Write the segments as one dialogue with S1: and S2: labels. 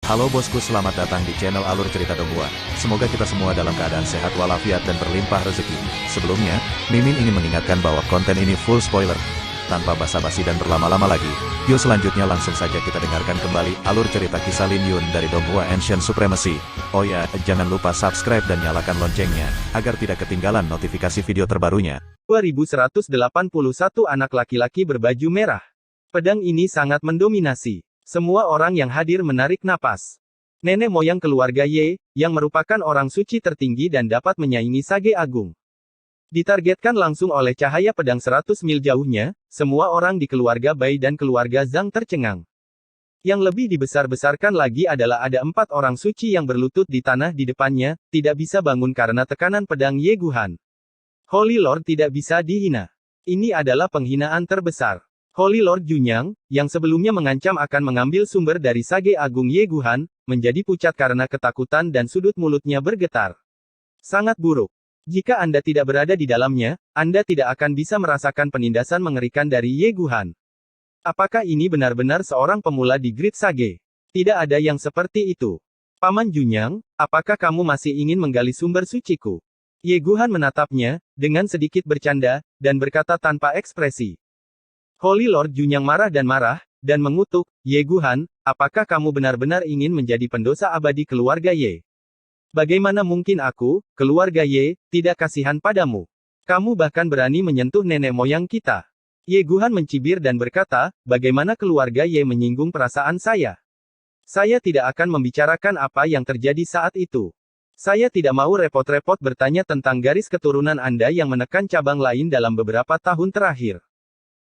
S1: Halo bosku, selamat datang di channel Alur Cerita Donghua. Semoga kita semua dalam keadaan sehat walafiat dan berlimpah rezeki. Sebelumnya, Mimin ingin mengingatkan bahwa konten ini full spoiler. Tanpa basa-basi dan berlama-lama lagi, yuk selanjutnya langsung saja kita dengarkan kembali alur cerita kisah Lin Yun dari Donghua Ancient Supremacy. Oh ya, jangan lupa subscribe dan nyalakan loncengnya, agar tidak ketinggalan notifikasi video terbarunya.
S2: 2181 anak laki-laki berbaju merah. Pedang ini sangat mendominasi. Semua orang yang hadir menarik napas. Nenek moyang keluarga Ye, yang merupakan orang suci tertinggi dan dapat menyaingi Sage Agung, ditargetkan langsung oleh cahaya pedang 100 mil jauhnya. Semua orang di keluarga Bai dan keluarga Zhang tercengang. Yang lebih dibesar-besarkan lagi adalah ada 4 orang suci yang berlutut di tanah di depannya, tidak bisa bangun karena tekanan pedang Ye Guhan. Holy Lord tidak bisa dihina. Ini adalah penghinaan terbesar. Holy Lord Junyang, yang sebelumnya mengancam akan mengambil sumber dari Sage Agung Ye Guhan, menjadi pucat karena ketakutan dan sudut mulutnya bergetar. Sangat buruk. Jika Anda tidak berada di dalamnya, Anda tidak akan bisa merasakan penindasan mengerikan dari Ye Guhan. Apakah ini benar-benar seorang pemula di Great Sage? Tidak ada yang seperti itu. Paman Junyang, apakah kamu masih ingin menggali sumber suciku? Ye Guhan menatapnya, dengan sedikit bercanda, dan berkata tanpa ekspresi. Holy Lord Junyang marah, dan mengutuk, Ye Guhan, apakah kamu benar-benar ingin menjadi pendosa abadi keluarga Ye? Bagaimana mungkin aku, keluarga Ye, tidak kasihan padamu? Kamu bahkan berani menyentuh nenek moyang kita. Ye Guhan mencibir dan berkata, bagaimana keluarga Ye menyinggung perasaan saya? Saya tidak akan membicarakan apa yang terjadi saat itu. Saya tidak mau repot-repot bertanya tentang garis keturunan Anda yang menekan cabang lain dalam beberapa tahun terakhir.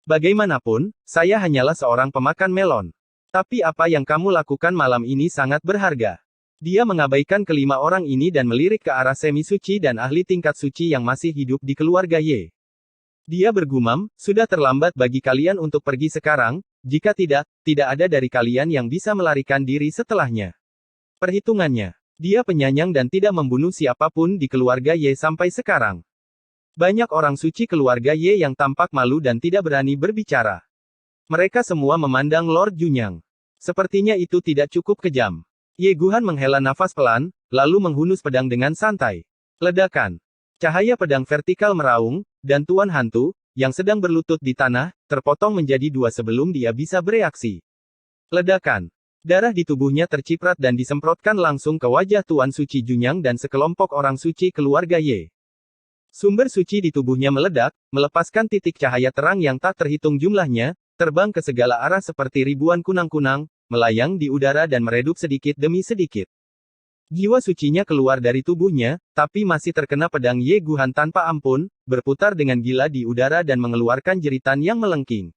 S2: Bagaimanapun, saya hanyalah seorang pemakan melon. Tapi apa yang kamu lakukan malam ini sangat berharga. Dia mengabaikan kelima orang ini dan melirik ke arah semi-suci dan ahli tingkat suci yang masih hidup di keluarga Ye. Dia bergumam, sudah terlambat bagi kalian untuk pergi sekarang, jika tidak, tidak ada dari kalian yang bisa melarikan diri setelahnya. Perhitungannya, dia penyayang dan tidak membunuh siapapun di keluarga Ye sampai sekarang. Banyak orang suci keluarga Ye yang tampak malu dan tidak berani berbicara. Mereka semua memandang Lord Junyang. Sepertinya itu tidak cukup kejam. Ye Guhan menghela nafas pelan, lalu menghunus pedang dengan santai. Ledakan. Cahaya pedang vertikal meraung, dan Tuan Hantu, yang sedang berlutut di tanah, terpotong menjadi 2 sebelum dia bisa bereaksi. Ledakan. Darah di tubuhnya terciprat dan disemprotkan langsung ke wajah Tuan Suci Junyang dan sekelompok orang suci keluarga Ye. Sumber suci di tubuhnya meledak, melepaskan titik cahaya terang yang tak terhitung jumlahnya, terbang ke segala arah seperti ribuan kunang-kunang, melayang di udara dan meredup sedikit demi sedikit. Jiwa sucinya keluar dari tubuhnya, tapi masih terkena pedang Ye Guhan tanpa ampun, berputar dengan gila di udara dan mengeluarkan jeritan yang melengking.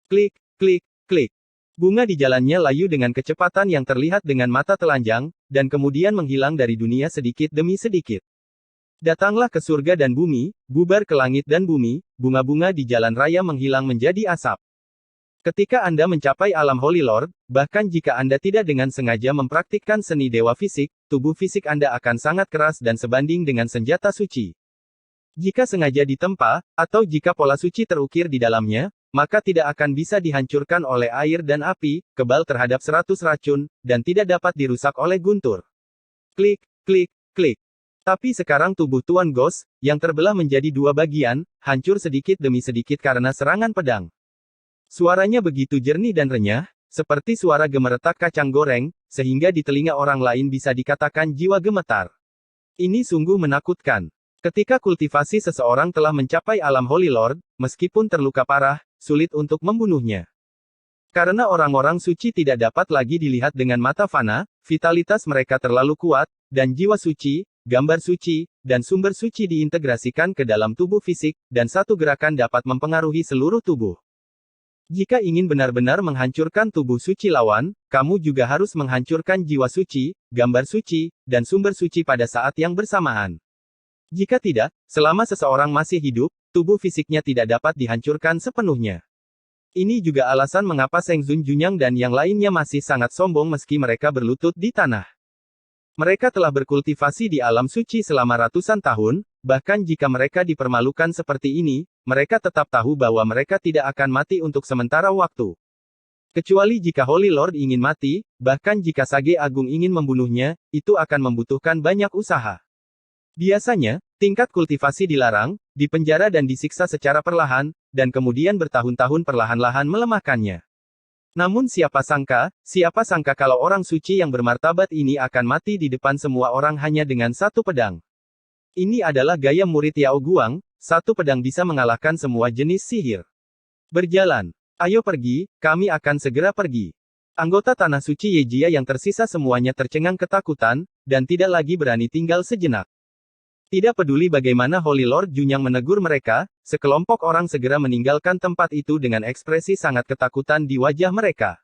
S2: Klik, klik, klik. Bunga di jalannya layu dengan kecepatan yang terlihat dengan mata telanjang, dan kemudian menghilang dari dunia sedikit demi sedikit. Datanglah ke surga dan bumi, bubar ke langit dan bumi, bunga-bunga di jalan raya menghilang menjadi asap. Ketika Anda mencapai alam Holy Lord, bahkan jika Anda tidak dengan sengaja mempraktikkan seni dewa fisik, tubuh fisik Anda akan sangat keras dan sebanding dengan senjata suci. Jika sengaja ditempa, atau jika pola suci terukir di dalamnya, maka tidak akan bisa dihancurkan oleh air dan api, kebal terhadap 100 racun, dan tidak dapat dirusak oleh guntur. Klik, klik, klik. Tapi sekarang tubuh Tuan Ghost, yang terbelah menjadi 2 bagian, hancur sedikit demi sedikit karena serangan pedang. Suaranya begitu jernih dan renyah, seperti suara gemeretak kacang goreng, sehingga di telinga orang lain bisa dikatakan jiwa gemetar. Ini sungguh menakutkan. Ketika kultivasi seseorang telah mencapai alam Holy Lord, meskipun terluka parah, sulit untuk membunuhnya. Karena orang-orang suci tidak dapat lagi dilihat dengan mata fana, vitalitas mereka terlalu kuat, dan jiwa suci, gambar suci, dan sumber suci diintegrasikan ke dalam tubuh fisik, dan satu gerakan dapat mempengaruhi seluruh tubuh. Jika ingin benar-benar menghancurkan tubuh suci lawan, kamu juga harus menghancurkan jiwa suci, gambar suci, dan sumber suci pada saat yang bersamaan. Jika tidak, selama seseorang masih hidup, tubuh fisiknya tidak dapat dihancurkan sepenuhnya. Ini juga alasan mengapa Seng Zun Junyang dan yang lainnya masih sangat sombong meski mereka berlutut di tanah. Mereka telah berkultivasi di alam suci selama ratusan tahun, bahkan jika mereka dipermalukan seperti ini, mereka tetap tahu bahwa mereka tidak akan mati untuk sementara waktu. Kecuali jika Holy Lord ingin mati, bahkan jika Sage Agung ingin membunuhnya, itu akan membutuhkan banyak usaha. Biasanya, tingkat kultivasi dilarang, dipenjara dan disiksa secara perlahan, dan kemudian bertahun-tahun perlahan-lahan melemahkannya. Namun siapa sangka kalau orang suci yang bermartabat ini akan mati di depan semua orang hanya dengan satu pedang. Ini adalah gaya murid Yao Guang, satu pedang bisa mengalahkan semua jenis sihir. Berjalan. Ayo pergi, kami akan segera pergi. Anggota Tanah Suci Yejia yang tersisa semuanya tercengang ketakutan, dan tidak lagi berani tinggal sejenak. Tidak peduli bagaimana Holy Lord Junyang menegur mereka, sekelompok orang segera meninggalkan tempat itu dengan ekspresi sangat ketakutan di wajah mereka.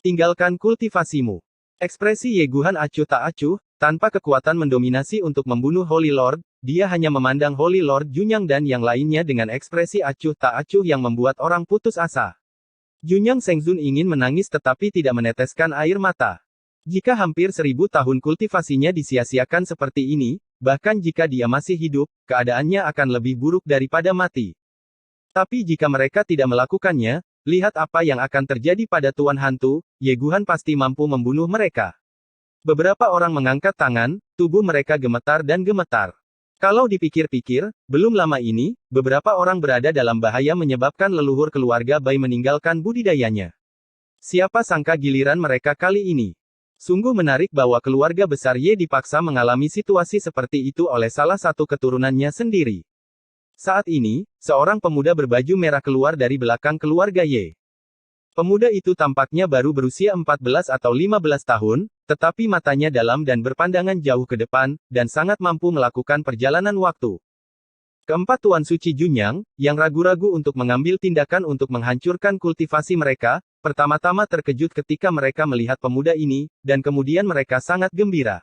S2: Tinggalkan kultivasimu. Ekspresi Ye Guhan acuh tak acuh, tanpa kekuatan mendominasi untuk membunuh Holy Lord, dia hanya memandang Holy Lord Junyang dan yang lainnya dengan ekspresi acuh tak acuh yang membuat orang putus asa. Junyang Sengzun ingin menangis tetapi tidak meneteskan air mata. Jika hampir 1000 tahun kultivasinya disia-siakan seperti ini, bahkan jika dia masih hidup, keadaannya akan lebih buruk daripada mati. Tapi jika mereka tidak melakukannya, lihat apa yang akan terjadi pada Tuan Hantu, Ye Guhan pasti mampu membunuh mereka. Beberapa orang mengangkat tangan, tubuh mereka gemetar dan gemetar. Kalau dipikir-pikir, belum lama ini, beberapa orang berada dalam bahaya menyebabkan leluhur keluarga Bai meninggalkan budidayanya. Siapa sangka giliran mereka kali ini. Sungguh menarik bahwa keluarga besar Ye dipaksa mengalami situasi seperti itu oleh salah satu keturunannya sendiri. Saat ini, seorang pemuda berbaju merah keluar dari belakang keluarga Ye. Pemuda itu tampaknya baru berusia 14 atau 15 tahun, tetapi matanya dalam dan berpandangan jauh ke depan, dan sangat mampu melakukan perjalanan waktu. Keempat Tuan Suci Junyang, yang ragu-ragu untuk mengambil tindakan untuk menghancurkan kultivasi mereka, pertama-tama terkejut ketika mereka melihat pemuda ini, dan kemudian mereka sangat gembira.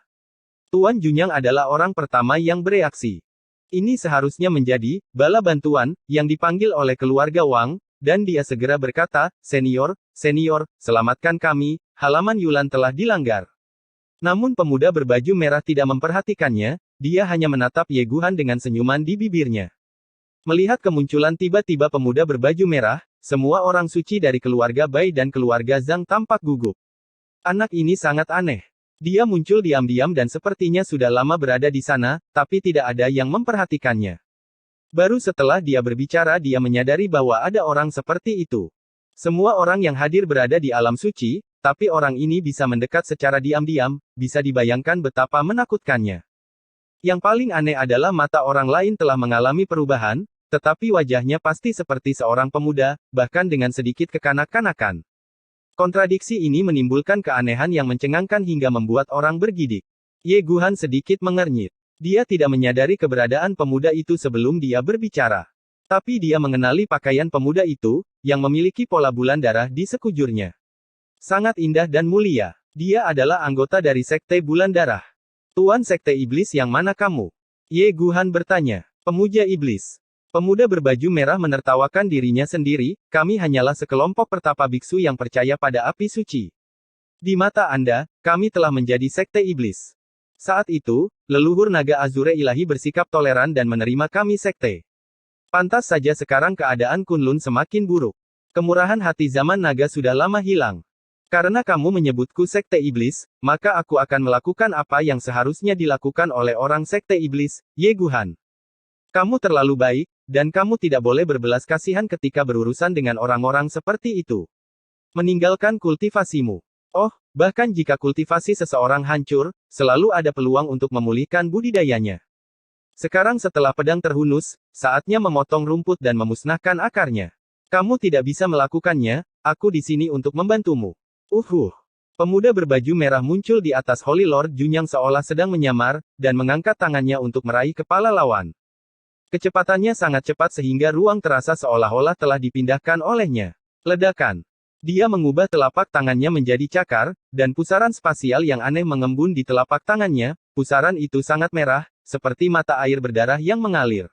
S2: Tuan Junyang adalah orang pertama yang bereaksi. Ini seharusnya menjadi bala bantuan yang dipanggil oleh keluarga Wang, dan dia segera berkata, "Senior, selamatkan kami, halaman Yulan telah dilanggar." Namun pemuda berbaju merah tidak memperhatikannya, dia hanya menatap Ye Guhan dengan senyuman di bibirnya. Melihat kemunculan tiba-tiba pemuda berbaju merah, semua orang suci dari keluarga Bai dan keluarga Zhang tampak gugup. Anak ini sangat aneh. Dia muncul diam-diam dan sepertinya sudah lama berada di sana, tapi tidak ada yang memperhatikannya. Baru setelah dia berbicara dia menyadari bahwa ada orang seperti itu. Semua orang yang hadir berada di alam suci, tapi orang ini bisa mendekat secara diam-diam, bisa dibayangkan betapa menakutkannya. Yang paling aneh adalah mata orang lain telah mengalami perubahan, tetapi wajahnya pasti seperti seorang pemuda, bahkan dengan sedikit kekanak-kanakan. Kontradiksi ini menimbulkan keanehan yang mencengangkan hingga membuat orang bergidik. Ye Guhan sedikit mengernyit. Dia tidak menyadari keberadaan pemuda itu sebelum dia berbicara. Tapi dia mengenali pakaian pemuda itu, yang memiliki pola bulan darah di sekujurnya. Sangat indah dan mulia. Dia adalah anggota dari Sekte Bulan Darah. Tuan Sekte Iblis yang mana kamu? Ye Guhan bertanya. Pemuja Iblis. Pemuda berbaju merah menertawakan dirinya sendiri, kami hanyalah sekelompok pertapa biksu yang percaya pada api suci. Di mata Anda, kami telah menjadi Sekte Iblis. Saat itu, leluhur naga Azure Ilahi bersikap toleran dan menerima kami sekte. Pantas saja sekarang keadaan Kunlun semakin buruk. Kemurahan hati zaman naga sudah lama hilang. Karena kamu menyebutku Sekte Iblis, maka aku akan melakukan apa yang seharusnya dilakukan oleh orang Sekte Iblis, Ye Guhan. Kamu terlalu baik, dan kamu tidak boleh berbelas kasihan ketika berurusan dengan orang-orang seperti itu. Meninggalkan kultivasimu. Oh, bahkan jika kultivasi seseorang hancur, selalu ada peluang untuk memulihkan budidayanya. Sekarang setelah pedang terhunus, saatnya memotong rumput dan memusnahkan akarnya. Kamu tidak bisa melakukannya, aku di sini untuk membantumu. Pemuda berbaju merah muncul di atas Holy Lord Junyang seolah sedang menyamar, dan mengangkat tangannya untuk meraih kepala lawan. Kecepatannya sangat cepat sehingga ruang terasa seolah-olah telah dipindahkan olehnya. Ledakan. Dia mengubah telapak tangannya menjadi cakar, dan pusaran spasial yang aneh mengembun di telapak tangannya, pusaran itu sangat merah, seperti mata air berdarah yang mengalir.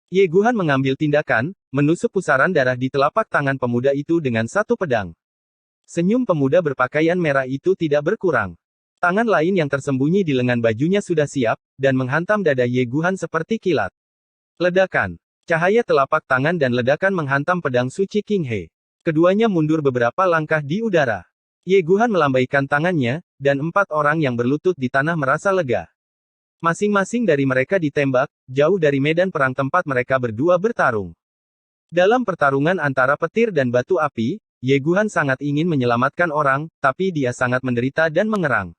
S2: Ye Guhan mengambil tindakan, menusuk pusaran darah di telapak tangan pemuda itu dengan satu pedang. Senyum pemuda berpakaian merah itu tidak berkurang. Tangan lain yang tersembunyi di lengan bajunya sudah siap, dan menghantam dada Ye Guhan seperti kilat. Ledakan. Cahaya telapak tangan dan ledakan menghantam pedang suci King He. Keduanya mundur beberapa langkah di udara. Ye Guhan melambaikan tangannya, dan 4 orang yang berlutut di tanah merasa lega. Masing-masing dari mereka ditembak, jauh dari medan perang tempat mereka berdua bertarung. Dalam pertarungan antara petir dan batu api, Ye Guhan sangat ingin menyelamatkan orang, tapi dia sangat menderita dan mengerang.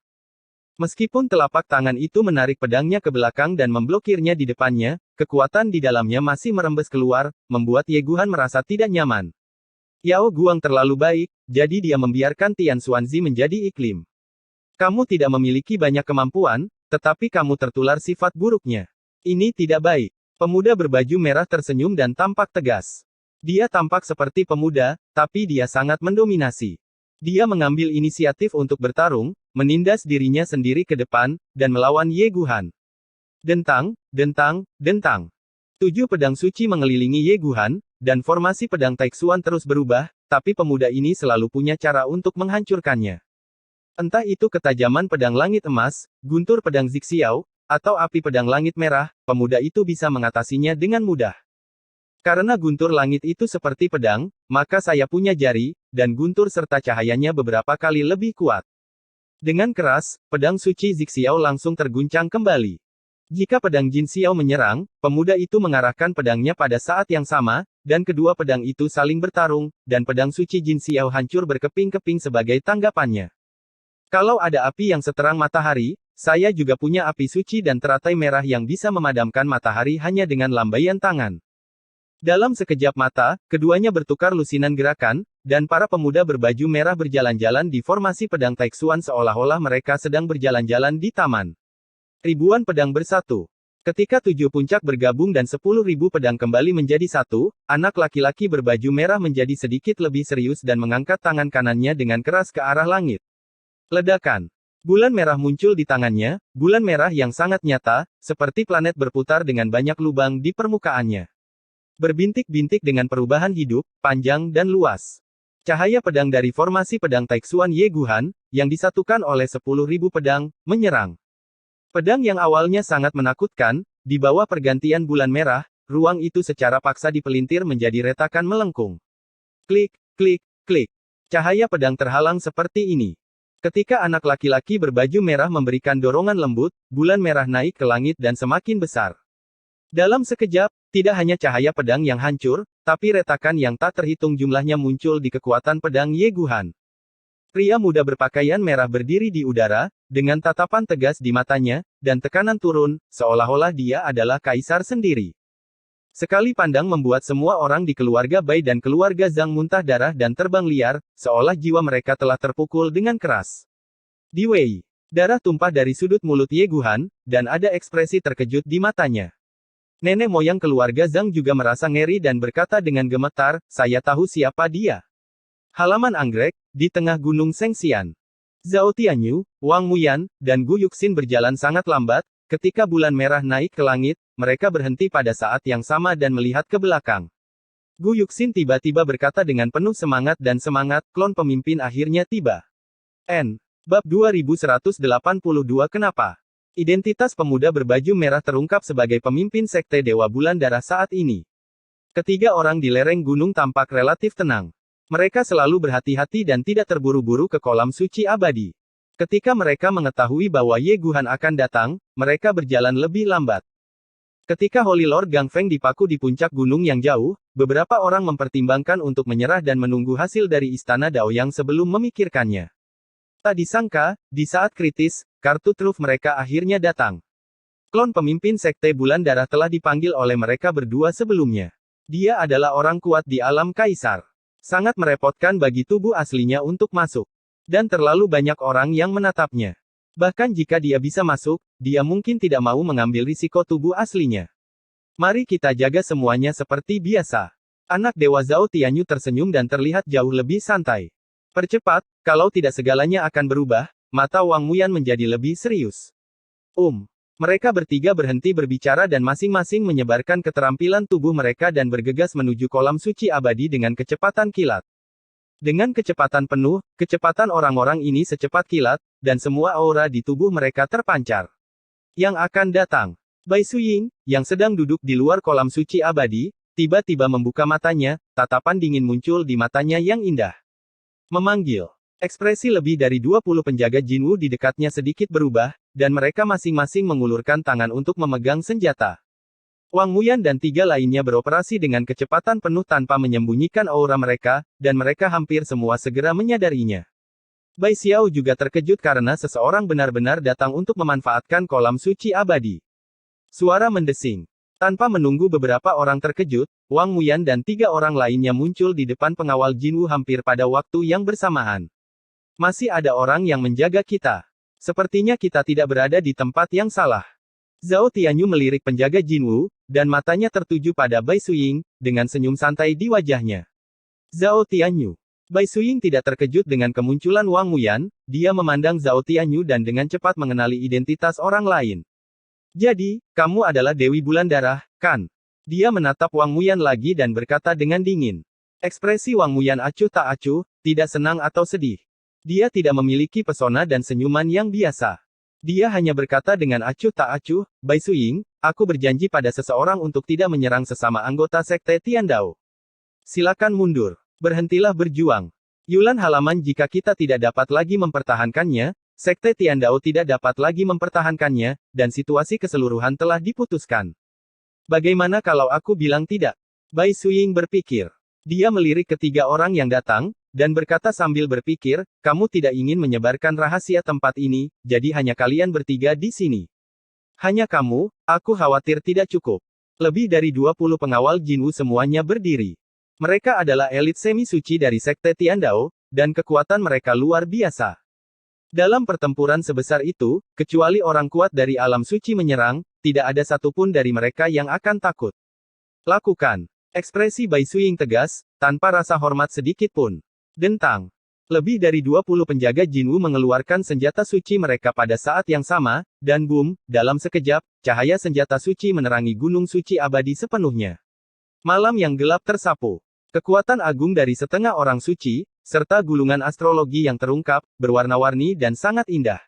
S2: Meskipun telapak tangan itu menarik pedangnya ke belakang dan memblokirnya di depannya, kekuatan di dalamnya masih merembes keluar, membuat Ye Guhan merasa tidak nyaman. Yao Guang terlalu baik, jadi dia membiarkan Tian Xuanzi menjadi iklim. Kamu tidak memiliki banyak kemampuan, tetapi kamu tertular sifat buruknya. Ini tidak baik. Pemuda berbaju merah tersenyum dan tampak tegas. Dia tampak seperti pemuda, tapi dia sangat mendominasi. Dia mengambil inisiatif untuk bertarung, menindas dirinya sendiri ke depan, dan melawan Ye Guhan. Dentang, dentang, dentang. 7 pedang suci mengelilingi Ye Guhan, dan formasi pedang Taixuan terus berubah, tapi pemuda ini selalu punya cara untuk menghancurkannya. Entah itu ketajaman pedang langit emas, guntur pedang Zixiao, atau api pedang langit merah, pemuda itu bisa mengatasinya dengan mudah. Karena guntur langit itu seperti pedang, maka saya punya jari, dan guntur serta cahayanya beberapa kali lebih kuat. Dengan keras, pedang suci Zixiao langsung terguncang kembali. Jika pedang Jin Xiao menyerang, pemuda itu mengarahkan pedangnya pada saat yang sama, dan kedua pedang itu saling bertarung, dan pedang suci Jin Xiao hancur berkeping-keping sebagai tanggapannya. Kalau ada api yang seterang matahari, saya juga punya api suci dan teratai merah yang bisa memadamkan matahari hanya dengan lambaian tangan. Dalam sekejap mata, keduanya bertukar lusinan gerakan, dan para pemuda berbaju merah berjalan-jalan di formasi pedang Taixuan seolah-olah mereka sedang berjalan-jalan di taman. Ribuan pedang bersatu. Ketika 7 puncak bergabung dan 10.000 pedang kembali menjadi satu, anak laki-laki berbaju merah menjadi sedikit lebih serius dan mengangkat tangan kanannya dengan keras ke arah langit. Ledakan. Bulan merah muncul di tangannya, bulan merah yang sangat nyata, seperti planet berputar dengan banyak lubang di permukaannya. Berbintik-bintik dengan perubahan hidup, panjang dan luas. Cahaya pedang dari formasi pedang Taixuan Ye Guhan, yang disatukan oleh 10.000 pedang, menyerang. Pedang yang awalnya sangat menakutkan, di bawah pergantian bulan merah, ruang itu secara paksa dipelintir menjadi retakan melengkung. Klik, klik, klik. Cahaya pedang terhalang seperti ini. Ketika anak laki-laki berbaju merah memberikan dorongan lembut, bulan merah naik ke langit dan semakin besar. Dalam sekejap, tidak hanya cahaya pedang yang hancur, tapi retakan yang tak terhitung jumlahnya muncul di kekuatan pedang Ye Guhan. Pria muda berpakaian merah berdiri di udara, dengan tatapan tegas di matanya, dan tekanan turun, seolah-olah dia adalah kaisar sendiri. Sekali pandang membuat semua orang di keluarga Bai dan keluarga Zhang muntah darah dan terbang liar, seolah jiwa mereka telah terpukul dengan keras. Di Wei, darah tumpah dari sudut mulut Ye Guhan, dan ada ekspresi terkejut di matanya. Nenek moyang keluarga Zhang juga merasa ngeri dan berkata dengan gemetar, saya tahu siapa dia. Halaman anggrek, di tengah gunung Sengxian. Zhao Tianyu, Wang Muyan, dan Gu Yuxin berjalan sangat lambat, ketika bulan merah naik ke langit, mereka berhenti pada saat yang sama dan melihat ke belakang. Gu Yuxin tiba-tiba berkata dengan penuh semangat dan semangat, klon pemimpin akhirnya tiba. Bab 2182 Kenapa? Identitas pemuda berbaju merah terungkap sebagai pemimpin sekte Dewa Bulan Darah saat ini. Ketiga orang di lereng gunung tampak relatif tenang. Mereka selalu berhati-hati dan tidak terburu-buru ke kolam suci abadi. Ketika mereka mengetahui bahwa Ye Guhan akan datang, mereka berjalan lebih lambat. Ketika Holy Lord Gang Feng dipaku di puncak gunung yang jauh, beberapa orang mempertimbangkan untuk menyerah dan menunggu hasil dari istana Daoyang sebelum memikirkannya. Tak disangka, di saat kritis, kartu truf mereka akhirnya datang. Klon pemimpin sekte Bulan Darah telah dipanggil oleh mereka berdua sebelumnya. Dia adalah orang kuat di alam kaisar. Sangat merepotkan bagi tubuh aslinya untuk masuk. Dan terlalu banyak orang yang menatapnya. Bahkan jika dia bisa masuk, dia mungkin tidak mau mengambil risiko tubuh aslinya. Mari kita jaga semuanya seperti biasa. Anak Dewa Zhao Tianyu tersenyum dan terlihat jauh lebih santai. Percepat, kalau tidak segalanya akan berubah, mata Wang Muyan menjadi lebih serius. Mereka bertiga berhenti berbicara dan masing-masing menyebarkan keterampilan tubuh mereka dan bergegas menuju kolam suci abadi dengan kecepatan kilat. Dengan kecepatan penuh, kecepatan orang-orang ini secepat kilat, dan semua aura di tubuh mereka terpancar. Yang akan datang. Bai Suying, yang sedang duduk di luar kolam suci abadi, tiba-tiba membuka matanya, tatapan dingin muncul di matanya yang indah. Memanggil. Ekspresi lebih dari 20 penjaga Jinwu di dekatnya sedikit berubah, dan mereka masing-masing mengulurkan tangan untuk memegang senjata. Wang Muyan dan 3 lainnya beroperasi dengan kecepatan penuh tanpa menyembunyikan aura mereka, dan mereka hampir semua segera menyadarinya. Bai Xiao juga terkejut karena seseorang benar-benar datang untuk memanfaatkan kolam suci abadi. Suara mendesing. Tanpa menunggu beberapa orang terkejut, Wang Muyan dan 3 orang lainnya muncul di depan pengawal Jinwu hampir pada waktu yang bersamaan. Masih ada orang yang menjaga kita. Sepertinya kita tidak berada di tempat yang salah. Zhao Tianyu melirik penjaga Jinwu, dan matanya tertuju pada Bai Suying, dengan senyum santai di wajahnya. Zhao Tianyu. Bai Suying tidak terkejut dengan kemunculan Wang Muyan, dia memandang Zhao Tianyu dan dengan cepat mengenali identitas orang lain. Jadi, kamu adalah Dewi Bulan Darah, kan? Dia menatap Wang Muyan lagi dan berkata dengan dingin. Ekspresi Wang Muyan acuh tak acuh, tidak senang atau sedih. Dia tidak memiliki pesona dan senyuman yang biasa. Dia hanya berkata dengan acuh tak acuh, Bai Suying, aku berjanji pada seseorang untuk tidak menyerang sesama anggota Sekte Tiandao. Silakan mundur. Berhentilah berjuang. Yulan halaman jika kita tidak dapat lagi mempertahankannya, Sekte Tiandao tidak dapat lagi mempertahankannya, dan situasi keseluruhan telah diputuskan. Bagaimana kalau aku bilang tidak? Bai Suying berpikir. Dia melirik ketiga orang yang datang, dan berkata sambil berpikir, kamu tidak ingin menyebarkan rahasia tempat ini, jadi hanya kalian bertiga di sini. Hanya kamu, aku khawatir tidak cukup. Lebih dari 20 pengawal Jinwu semuanya berdiri. Mereka adalah elit semi-suci dari Sekte Tiandao, dan kekuatan mereka luar biasa. Dalam pertempuran sebesar itu, kecuali orang kuat dari alam suci menyerang, tidak ada satupun dari mereka yang akan takut. Lakukan. Ekspresi Bai Suying tegas, tanpa rasa hormat sedikit pun. Dentang. Lebih dari 20 penjaga Jinwu mengeluarkan senjata suci mereka pada saat yang sama, dan boom, dalam sekejap, cahaya senjata suci menerangi gunung suci abadi sepenuhnya. Malam yang gelap tersapu. Kekuatan agung dari setengah orang suci, serta gulungan astrologi yang terungkap, berwarna-warni dan sangat indah.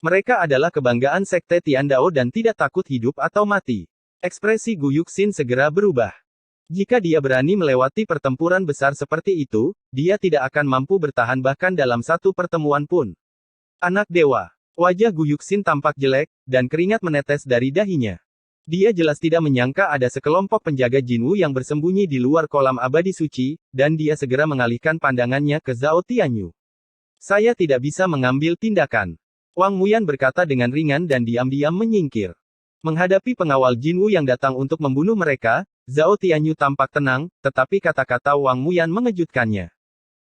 S2: Mereka adalah kebanggaan Sekte Tiandao dan tidak takut hidup atau mati. Ekspresi Gu Yuxin segera berubah. Jika dia berani melewati pertempuran besar seperti itu, dia tidak akan mampu bertahan bahkan dalam satu pertemuan pun. Anak dewa. Wajah Gu Yuxin tampak jelek, dan keringat menetes dari dahinya. Dia jelas tidak menyangka ada sekelompok penjaga Jinwu yang bersembunyi di luar kolam abadi suci, dan dia segera mengalihkan pandangannya ke Zhao Tianyu. Saya tidak bisa mengambil tindakan. Wang Muyan berkata dengan ringan dan diam-diam menyingkir. Menghadapi pengawal Jinwu yang datang untuk membunuh mereka, Zhao Tianyu tampak tenang, tetapi kata-kata Wang Muyan mengejutkannya.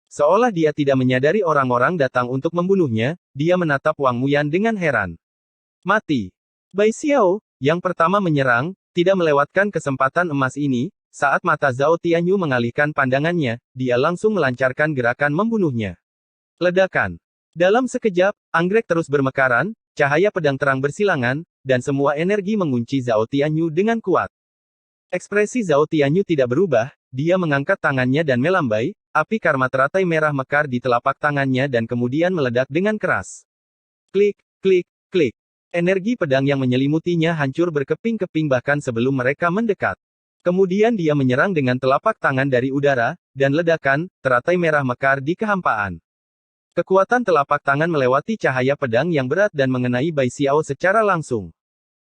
S2: Seolah dia tidak menyadari orang-orang datang untuk membunuhnya, dia menatap Wang Muyan dengan heran. Mati. Bai Xiao, yang pertama menyerang, tidak melewatkan kesempatan emas ini, saat mata Zhao Tianyu mengalihkan pandangannya, dia langsung melancarkan gerakan membunuhnya. Ledakan. Dalam sekejap, anggrek terus bermekaran, cahaya pedang terang bersilangan, dan semua energi mengunci Zhao Tianyu dengan kuat. Ekspresi Zhao Tianyu tidak berubah, dia mengangkat tangannya dan melambai, api karma teratai merah mekar di telapak tangannya dan kemudian meledak dengan keras. Klik, klik, klik. Energi pedang yang menyelimutinya hancur berkeping-keping bahkan sebelum mereka mendekat. Kemudian dia menyerang dengan telapak tangan dari udara, dan ledakan, teratai merah mekar di kehampaan. Kekuatan telapak tangan melewati cahaya pedang yang berat dan mengenai Bai Xiao secara langsung.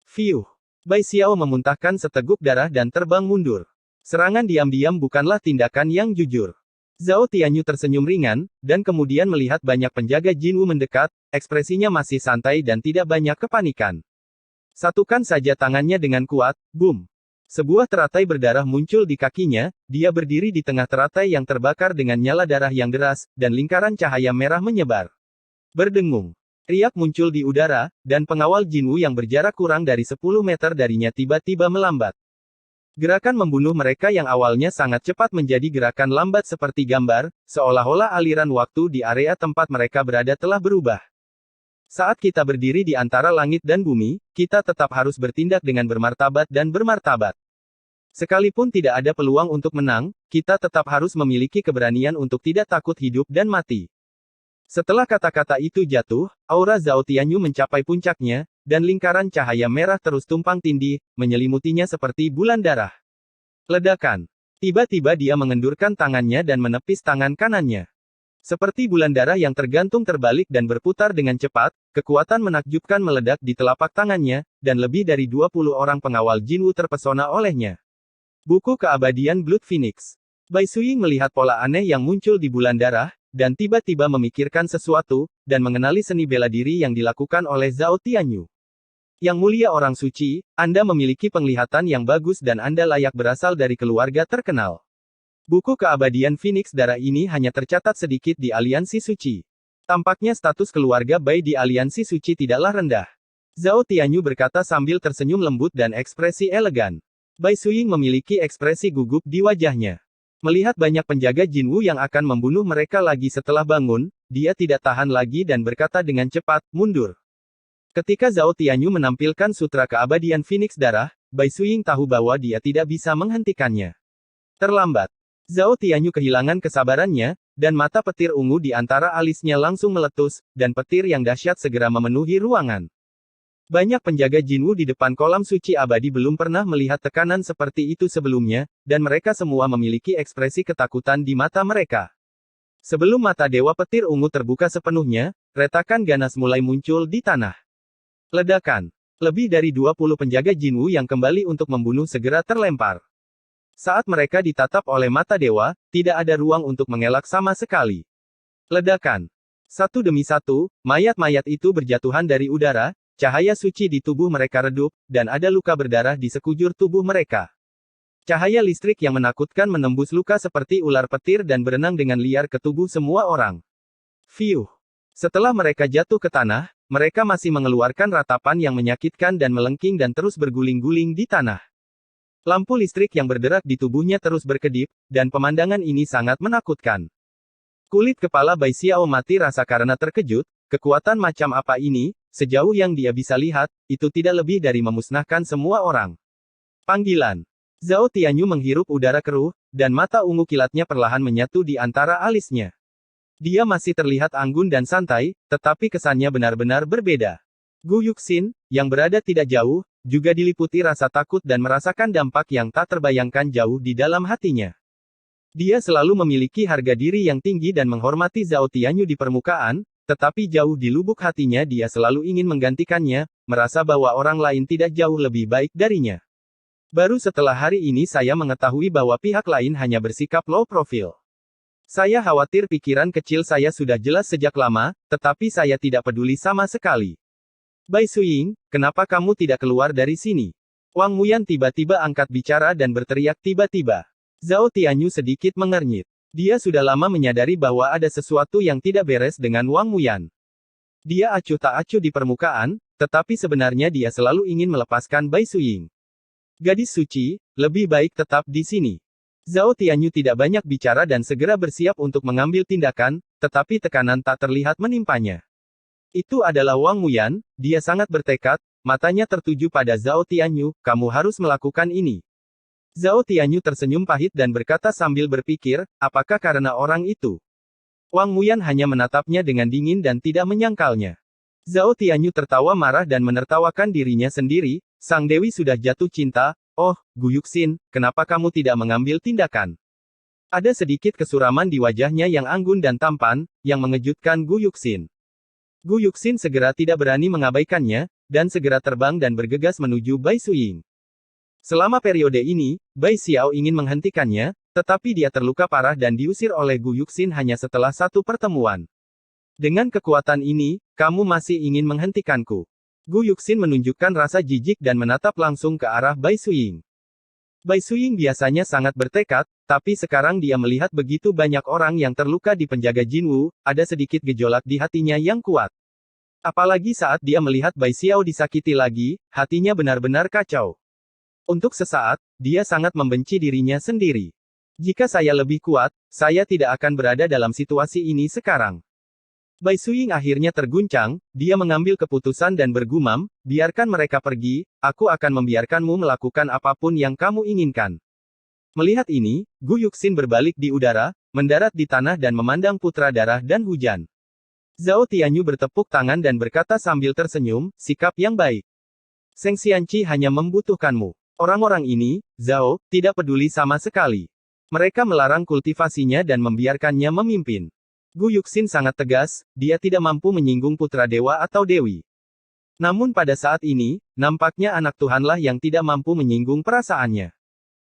S2: Fiuh. Bai Xiao memuntahkan seteguk darah dan terbang mundur. Serangan diam-diam bukanlah tindakan yang jujur. Zhao Tianyu tersenyum ringan, dan kemudian melihat banyak penjaga Jinwu mendekat, ekspresinya masih santai dan tidak banyak kepanikan. Satukan saja tangannya dengan kuat, boom. Sebuah teratai berdarah muncul di kakinya, dia berdiri di tengah teratai yang terbakar dengan nyala darah yang deras, dan lingkaran cahaya merah menyebar. Berdengung. Riak muncul di udara, dan pengawal Jinwu yang berjarak kurang dari 10 meter darinya tiba-tiba melambat. Gerakan membunuh mereka yang awalnya sangat cepat menjadi gerakan lambat seperti gambar, seolah-olah aliran waktu di area tempat mereka berada telah berubah. Saat kita berdiri di antara langit dan bumi, kita tetap harus bertindak dengan bermartabat dan bermartabat. Sekalipun tidak ada peluang untuk menang, kita tetap harus memiliki keberanian untuk tidak takut hidup dan mati. Setelah kata-kata itu jatuh, aura Zhao Tianyu mencapai puncaknya, dan lingkaran cahaya merah terus tumpang tindih, menyelimutinya seperti bulan darah. Ledakan. Tiba-tiba dia mengendurkan tangannya dan menepis tangan kanannya. Seperti bulan darah yang tergantung terbalik dan berputar dengan cepat, kekuatan menakjubkan meledak di telapak tangannya, dan lebih dari 20 orang pengawal Jinwu terpesona olehnya. Buku Keabadian Blood Phoenix. Bai Suying melihat pola aneh yang muncul di bulan darah, dan tiba-tiba memikirkan sesuatu, dan mengenali seni bela diri yang dilakukan oleh Zhao Tianyu. Yang mulia orang suci, Anda memiliki penglihatan yang bagus dan Anda layak berasal dari keluarga terkenal. Buku Keabadian Phoenix Darah ini hanya tercatat sedikit di Aliansi Suci. Tampaknya status keluarga Bai di Aliansi Suci tidaklah rendah. Zhao Tianyu berkata sambil tersenyum lembut dan ekspresi elegan. Bai Suying memiliki ekspresi gugup di wajahnya. Melihat banyak penjaga Jinwu yang akan membunuh mereka lagi setelah bangun, dia tidak tahan lagi dan berkata dengan cepat, mundur. Ketika Zhao Tianyu menampilkan sutra keabadian Phoenix Darah, Bai Suying tahu bahwa dia tidak bisa menghentikannya. Terlambat. Zhao Tianyu kehilangan kesabarannya, dan mata petir ungu di antara alisnya langsung meletus, dan petir yang dahsyat segera memenuhi ruangan. Banyak penjaga Jinwu di depan kolam suci abadi belum pernah melihat tekanan seperti itu sebelumnya, dan mereka semua memiliki ekspresi ketakutan di mata mereka. Sebelum mata Dewa Petir Ungu terbuka sepenuhnya, retakan ganas mulai muncul di tanah. Ledakan. Lebih dari 20 penjaga Jinwu yang kembali untuk membunuh segera terlempar. Saat mereka ditatap oleh mata dewa, tidak ada ruang untuk mengelak sama sekali. Ledakan. Satu demi satu, mayat-mayat itu berjatuhan dari udara, cahaya suci di tubuh mereka redup, dan ada luka berdarah di sekujur tubuh mereka. Cahaya listrik yang menakutkan menembus luka seperti ular petir dan berenang dengan liar ke tubuh semua orang. Fiuh. Setelah mereka jatuh ke tanah, mereka masih mengeluarkan ratapan yang menyakitkan dan melengking dan terus berguling-guling di tanah. Lampu listrik yang berderak di tubuhnya terus berkedip, dan pemandangan ini sangat menakutkan. Kulit kepala Bai Xiao mati rasa karena terkejut, kekuatan macam apa ini, sejauh yang dia bisa lihat, itu tidak lebih dari memusnahkan semua orang. Panggilan. Zhao Tianyu menghirup udara keruh, dan mata ungu kilatnya perlahan menyatu di antara alisnya. Dia masih terlihat anggun dan santai, tetapi kesannya benar-benar berbeda. Gu Yuxin, yang berada tidak jauh, juga diliputi rasa takut dan merasakan dampak yang tak terbayangkan jauh di dalam hatinya. Dia selalu memiliki harga diri yang tinggi dan menghormati Zhao Tianyu di permukaan, tetapi jauh di lubuk hatinya dia selalu ingin menggantikannya, merasa bahwa orang lain tidak jauh lebih baik darinya. Baru setelah hari ini saya mengetahui bahwa pihak lain hanya bersikap low profile. Saya khawatir pikiran kecil saya sudah jelas sejak lama, tetapi saya tidak peduli sama sekali. Bai Suying, kenapa kamu tidak keluar dari sini? Wang Muyan tiba-tiba angkat bicara dan berteriak tiba-tiba. Zhao Tianyu sedikit mengernyit. Dia sudah lama menyadari bahwa ada sesuatu yang tidak beres dengan Wang Muyan. Dia acuh tak acuh di permukaan, tetapi sebenarnya dia selalu ingin melepaskan Bai Suying. Gadis suci, lebih baik tetap di sini. Zhao Tianyu tidak banyak bicara dan segera bersiap untuk mengambil tindakan, tetapi tekanan tak terlihat menimpanya. Itu adalah Wang Muyan, dia sangat bertekad, matanya tertuju pada Zhao Tianyu, kamu harus melakukan ini. Zhao Tianyu tersenyum pahit dan berkata sambil berpikir, apakah karena orang itu? Wang Muyan hanya menatapnya dengan dingin dan tidak menyangkalnya. Zhao Tianyu tertawa marah dan menertawakan dirinya sendiri, sang dewi sudah jatuh cinta, oh, Gu Yuxin, kenapa kamu tidak mengambil tindakan? Ada sedikit kesuraman di wajahnya yang anggun dan tampan, yang mengejutkan Gu Yuxin. Gu Yuxin segera tidak berani mengabaikannya, dan segera terbang dan bergegas menuju Bai Suying. Selama periode ini, Bai Xiao ingin menghentikannya, tetapi dia terluka parah dan diusir oleh Gu Yuxin hanya setelah satu pertemuan. Dengan kekuatan ini, kamu masih ingin menghentikanku. Gu Yuxin menunjukkan rasa jijik dan menatap langsung ke arah Bai Suying. Bai Suying biasanya sangat bertekad, tapi sekarang dia melihat begitu banyak orang yang terluka di penjaga Jinwu, ada sedikit gejolak di hatinya yang kuat. Apalagi saat dia melihat Bai Xiao disakiti lagi, hatinya benar-benar kacau. Untuk sesaat, dia sangat membenci dirinya sendiri. Jika saya lebih kuat, saya tidak akan berada dalam situasi ini sekarang. Bai Suying akhirnya terguncang, dia mengambil keputusan dan bergumam, biarkan mereka pergi, aku akan membiarkanmu melakukan apapun yang kamu inginkan. Melihat ini, Gu Yuxin berbalik di udara, mendarat di tanah dan memandang putra darah dan hujan. Zhao Tianyu bertepuk tangan dan berkata sambil tersenyum, sikap yang baik. Seng Xianqi hanya membutuhkanmu. Orang-orang ini, Zhao, tidak peduli sama sekali. Mereka melarang kultivasinya dan membiarkannya memimpin. Gu Yuxin sangat tegas, dia tidak mampu menyinggung putra dewa atau dewi. Namun pada saat ini, nampaknya anak Tuhanlah yang tidak mampu menyinggung perasaannya.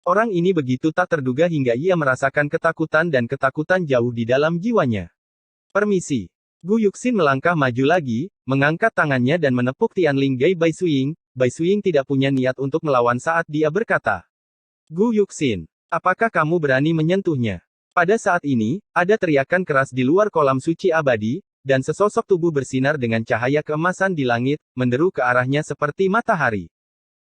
S2: Orang ini begitu tak terduga hingga ia merasakan ketakutan dan ketakutan jauh di dalam jiwanya. Permisi. Gu Yuxin melangkah maju lagi, mengangkat tangannya dan menepuk Tianling Gai Bai Suying. Bai Suying tidak punya niat untuk melawan saat dia berkata, "Gu Yuxin, apakah kamu berani menyentuhnya?" Pada saat ini, ada teriakan keras di luar kolam suci abadi, dan sesosok tubuh bersinar dengan cahaya keemasan di langit, menderu ke arahnya seperti matahari.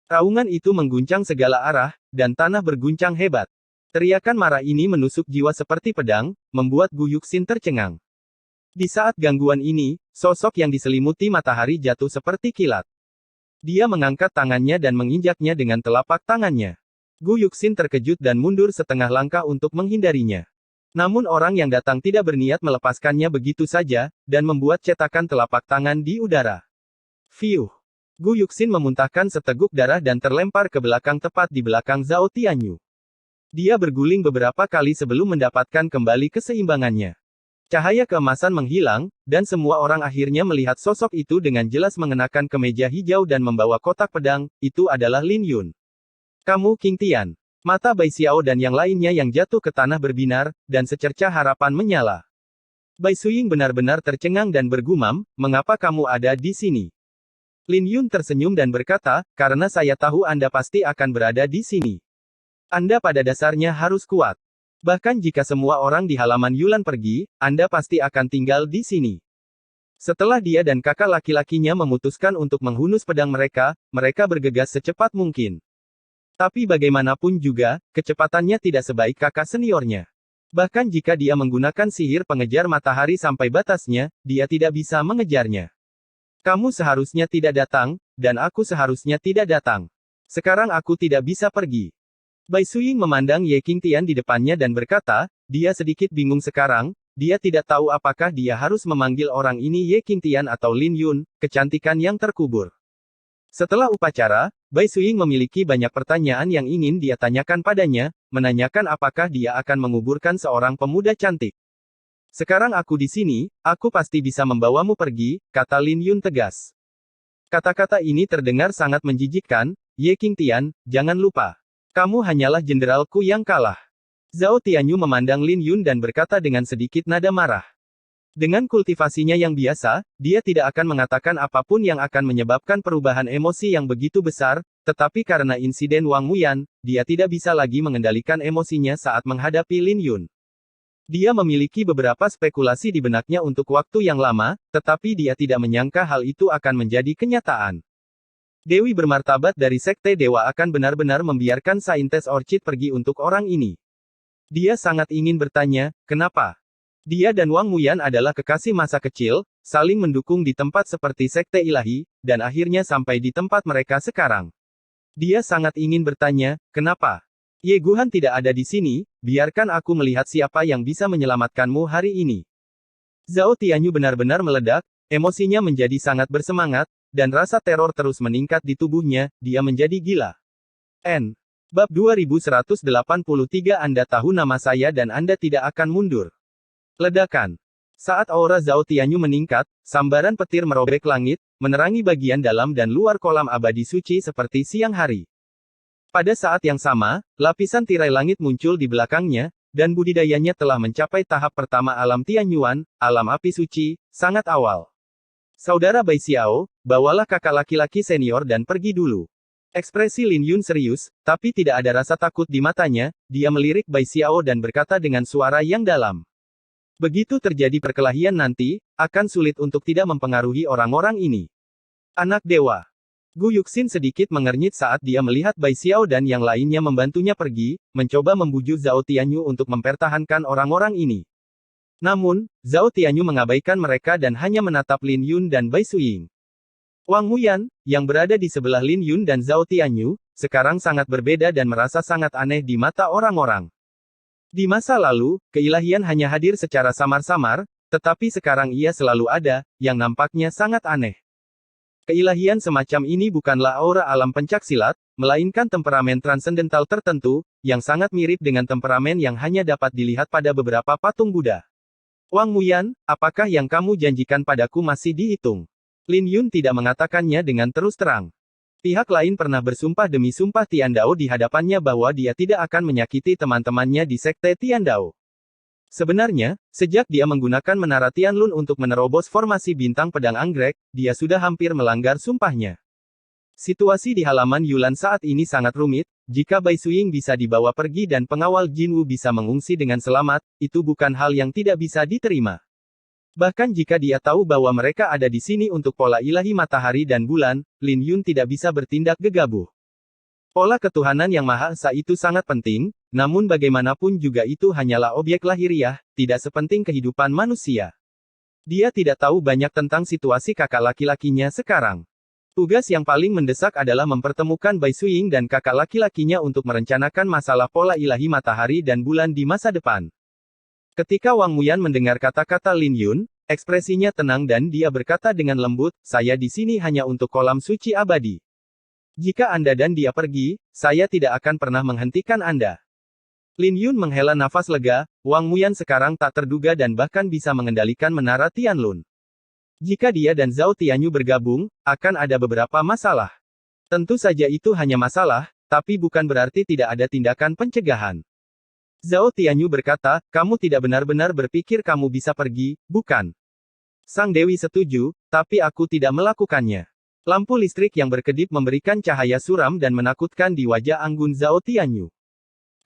S2: Raungan itu mengguncang segala arah, dan tanah berguncang hebat. Teriakan marah ini menusuk jiwa seperti pedang, membuat Gu Yuxin tercengang. Di saat gangguan ini, sosok yang diselimuti matahari jatuh seperti kilat. Dia mengangkat tangannya dan menginjaknya dengan telapak tangannya. Gu Yuxin terkejut dan mundur setengah langkah untuk menghindarinya. Namun orang yang datang tidak berniat melepaskannya begitu saja, dan membuat cetakan telapak tangan di udara. Fiuh! Gu Yuxin memuntahkan seteguk darah dan terlempar ke belakang tepat di belakang Zhao Tianyu. Dia berguling beberapa kali sebelum mendapatkan kembali keseimbangannya. Cahaya keemasan menghilang, dan semua orang akhirnya melihat sosok itu dengan jelas mengenakan kemeja hijau dan membawa kotak pedang, itu adalah Lin Yun. "Kamu King Tian." Mata Bai Xiao dan yang lainnya yang jatuh ke tanah berbinar, dan secercah harapan menyala. Bai Suying benar-benar tercengang dan bergumam, "Mengapa kamu ada di sini?" Lin Yun tersenyum dan berkata, "Karena saya tahu Anda pasti akan berada di sini. Anda pada dasarnya harus kuat. Bahkan jika semua orang di halaman Yulan pergi, Anda pasti akan tinggal di sini." Setelah dia dan kakak laki-lakinya memutuskan untuk menghunus pedang mereka, mereka bergegas secepat mungkin. Tapi bagaimanapun juga, kecepatannya tidak sebaik kakak seniornya. Bahkan jika dia menggunakan sihir pengejar matahari sampai batasnya, dia tidak bisa mengejarnya. "Kamu seharusnya tidak datang, dan aku seharusnya tidak datang. Sekarang aku tidak bisa pergi." Bai Suying memandang Ye Qingtian di depannya dan berkata, dia sedikit bingung sekarang, dia tidak tahu apakah dia harus memanggil orang ini Ye Qingtian atau Lin Yun, kecantikan yang terkubur. Setelah upacara, Bai Suying memiliki banyak pertanyaan yang ingin dia tanyakan padanya, menanyakan apakah dia akan menguburkan seorang pemuda cantik. "Sekarang aku di sini, aku pasti bisa membawamu pergi," kata Lin Yun tegas. Kata-kata ini terdengar sangat menjijikkan. "Ye Qingtian, jangan lupa. Kamu hanyalah jenderalku yang kalah." Zhao Tianyu memandang Lin Yun dan berkata dengan sedikit nada marah. Dengan kultivasinya yang biasa, dia tidak akan mengatakan apapun yang akan menyebabkan perubahan emosi yang begitu besar, tetapi karena insiden Wang Muyan, dia tidak bisa lagi mengendalikan emosinya saat menghadapi Lin Yun. Dia memiliki beberapa spekulasi di benaknya untuk waktu yang lama, tetapi dia tidak menyangka hal itu akan menjadi kenyataan. Dewi bermartabat dari Sekte Dewa akan benar-benar membiarkan Saintes Orchid pergi untuk orang ini. Dia sangat ingin bertanya, kenapa? Dia dan Wang Muyan adalah kekasih masa kecil, saling mendukung di tempat seperti Sekte Ilahi, dan akhirnya sampai di tempat mereka sekarang. Dia sangat ingin bertanya, kenapa? Ye Guhan tidak ada di sini, biarkan aku melihat siapa yang bisa menyelamatkanmu hari ini. Zhao Tianyu benar-benar meledak, emosinya menjadi sangat bersemangat, dan rasa teror terus meningkat di tubuhnya, dia menjadi gila. Bab 2183 Anda tahu nama saya dan Anda tidak akan mundur. Ledakan. Saat aura Zhao Tianyu meningkat, sambaran petir merobek langit, menerangi bagian dalam dan luar kolam abadi suci seperti siang hari. Pada saat yang sama, lapisan tirai langit muncul di belakangnya, dan budidayanya telah mencapai tahap pertama alam Tianyuan, alam api suci, sangat awal. "Saudara Bai Xiao, bawalah kakak laki-laki senior dan pergi dulu." Ekspresi Lin Yun serius, tapi tidak ada rasa takut di matanya, dia melirik Bai Xiao dan berkata dengan suara yang dalam. "Begitu terjadi perkelahian nanti, akan sulit untuk tidak mempengaruhi orang-orang ini. Anak dewa." Gu Yuxin sedikit mengernyit saat dia melihat Bai Xiao dan yang lainnya membantunya pergi, mencoba membujuk Zhao Tianyu untuk mempertahankan orang-orang ini. Namun, Zhao Tianyu mengabaikan mereka dan hanya menatap Lin Yun dan Bai Suying. Wang Muyan, yang berada di sebelah Lin Yun dan Zhao Tianyu, sekarang sangat berbeda dan merasa sangat aneh di mata orang-orang. Di masa lalu, keilahian hanya hadir secara samar-samar, tetapi sekarang ia selalu ada, yang nampaknya sangat aneh. Keilahian semacam ini bukanlah aura alam pencaksilat, melainkan temperamen transendental tertentu, yang sangat mirip dengan temperamen yang hanya dapat dilihat pada beberapa patung Buddha. Wang Muyan, apakah yang kamu janjikan padaku masih dihitung? Lin Yun tidak mengatakannya dengan terus terang. Pihak lain pernah bersumpah demi sumpah Tiandao di hadapannya bahwa dia tidak akan menyakiti teman-temannya di sekte Tiandao. Sebenarnya, sejak dia menggunakan menara Tianlun untuk menerobos formasi bintang pedang anggrek, dia sudah hampir melanggar sumpahnya. Situasi di halaman Yulan saat ini sangat rumit, jika Bai Suying bisa dibawa pergi dan pengawal Jinwu bisa mengungsi dengan selamat, itu bukan hal yang tidak bisa diterima. Bahkan jika dia tahu bahwa mereka ada di sini untuk pola ilahi matahari dan bulan, Lin Yun tidak bisa bertindak gegabah. Pola ketuhanan yang Maha Esa itu sangat penting, namun bagaimanapun juga itu hanyalah objek lahiriah, tidak sepenting kehidupan manusia. Dia tidak tahu banyak tentang situasi kakak laki-lakinya sekarang. Tugas yang paling mendesak adalah mempertemukan Bai Suying dan kakak laki-lakinya untuk merencanakan masalah pola ilahi matahari dan bulan di masa depan. Ketika Wang Muyan mendengar kata-kata Lin Yun, ekspresinya tenang dan dia berkata dengan lembut, saya di sini hanya untuk kolam suci abadi. Jika Anda dan dia pergi, saya tidak akan pernah menghentikan Anda. Lin Yun menghela nafas lega, Wang Muyan sekarang tak terduga dan bahkan bisa mengendalikan menara Tianlun. Jika dia dan Zhao Tianyu bergabung, akan ada beberapa masalah. Tentu saja itu hanya masalah, tapi bukan berarti tidak ada tindakan pencegahan. Zhao Tianyu berkata, kamu tidak benar-benar berpikir kamu bisa pergi, bukan? Sang Dewi setuju, tapi aku tidak melakukannya. Lampu listrik yang berkedip memberikan cahaya suram dan menakutkan di wajah anggun Zhao Tianyu.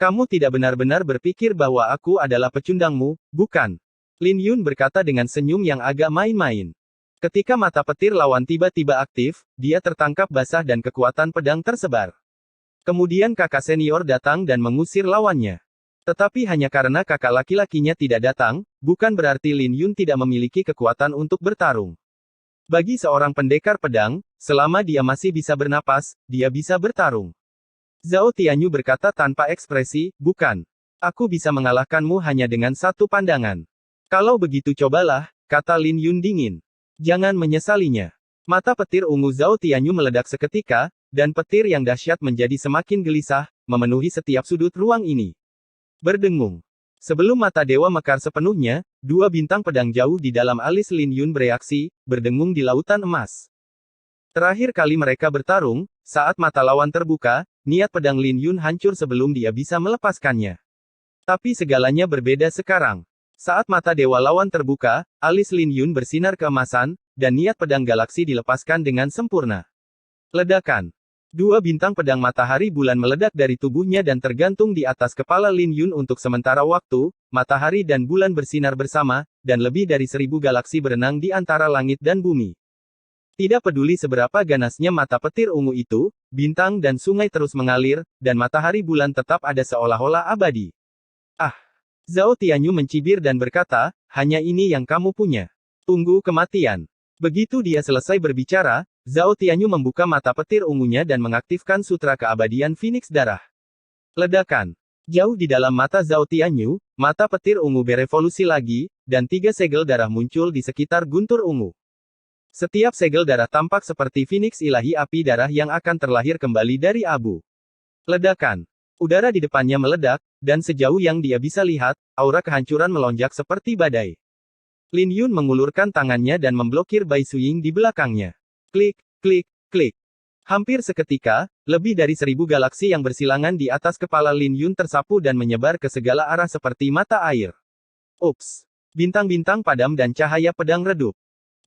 S2: Kamu tidak benar-benar berpikir bahwa aku adalah pecundangmu, bukan? Lin Yun berkata dengan senyum yang agak main-main. Ketika mata petir lawan tiba-tiba aktif, dia tertangkap basah dan kekuatan pedang tersebar. Kemudian kakak senior datang dan mengusir lawannya. Tetapi hanya karena kakak laki-lakinya tidak datang, bukan berarti Lin Yun tidak memiliki kekuatan untuk bertarung. Bagi seorang pendekar pedang, selama dia masih bisa bernapas, dia bisa bertarung. Zhao Tianyu berkata tanpa ekspresi, bukan. Aku bisa mengalahkanmu hanya dengan satu pandangan. Kalau begitu cobalah, kata Lin Yun dingin. Jangan menyesalinya. Mata petir ungu Zhao Tianyu meledak seketika, dan petir yang dahsyat menjadi semakin gelisah, memenuhi setiap sudut ruang ini. Berdengung. Sebelum mata dewa mekar sepenuhnya, dua bintang pedang jauh di dalam alis Lin Yun bereaksi, berdengung di lautan emas. Terakhir kali mereka bertarung, saat mata lawan terbuka, niat pedang Lin Yun hancur sebelum dia bisa melepaskannya. Tapi segalanya berbeda sekarang. Saat mata dewa lawan terbuka, alis Lin Yun bersinar keemasan, dan niat pedang galaksi dilepaskan dengan sempurna. Ledakan. Dua bintang pedang matahari bulan meledak dari tubuhnya dan tergantung di atas kepala Lin Yun untuk sementara waktu, matahari dan bulan bersinar bersama, dan lebih dari 1000 galaksi berenang di antara langit dan bumi. Tidak peduli seberapa ganasnya mata petir ungu itu, bintang dan sungai terus mengalir, dan matahari bulan tetap ada seolah-olah abadi. Ah! Zhao Tianyu mencibir dan berkata, hanya ini yang kamu punya. Tunggu kematian. Begitu dia selesai berbicara, Zhao Tianyu membuka mata petir ungunya dan mengaktifkan sutra keabadian Phoenix Darah. Ledakan. Jauh di dalam mata Zhao Tianyu, mata petir ungu berevolusi lagi, dan 3 segel darah muncul di sekitar guntur ungu. Setiap segel darah tampak seperti Phoenix ilahi api darah yang akan terlahir kembali dari abu. Ledakan. Udara di depannya meledak, dan sejauh yang dia bisa lihat, aura kehancuran melonjak seperti badai. Lin Yun mengulurkan tangannya dan memblokir Bai Suying di belakangnya. Klik, klik, klik. Hampir seketika, lebih dari 1000 galaksi yang bersilangan di atas kepala Lin Yun tersapu dan menyebar ke segala arah seperti mata air. Ups! Bintang-bintang padam dan cahaya pedang redup.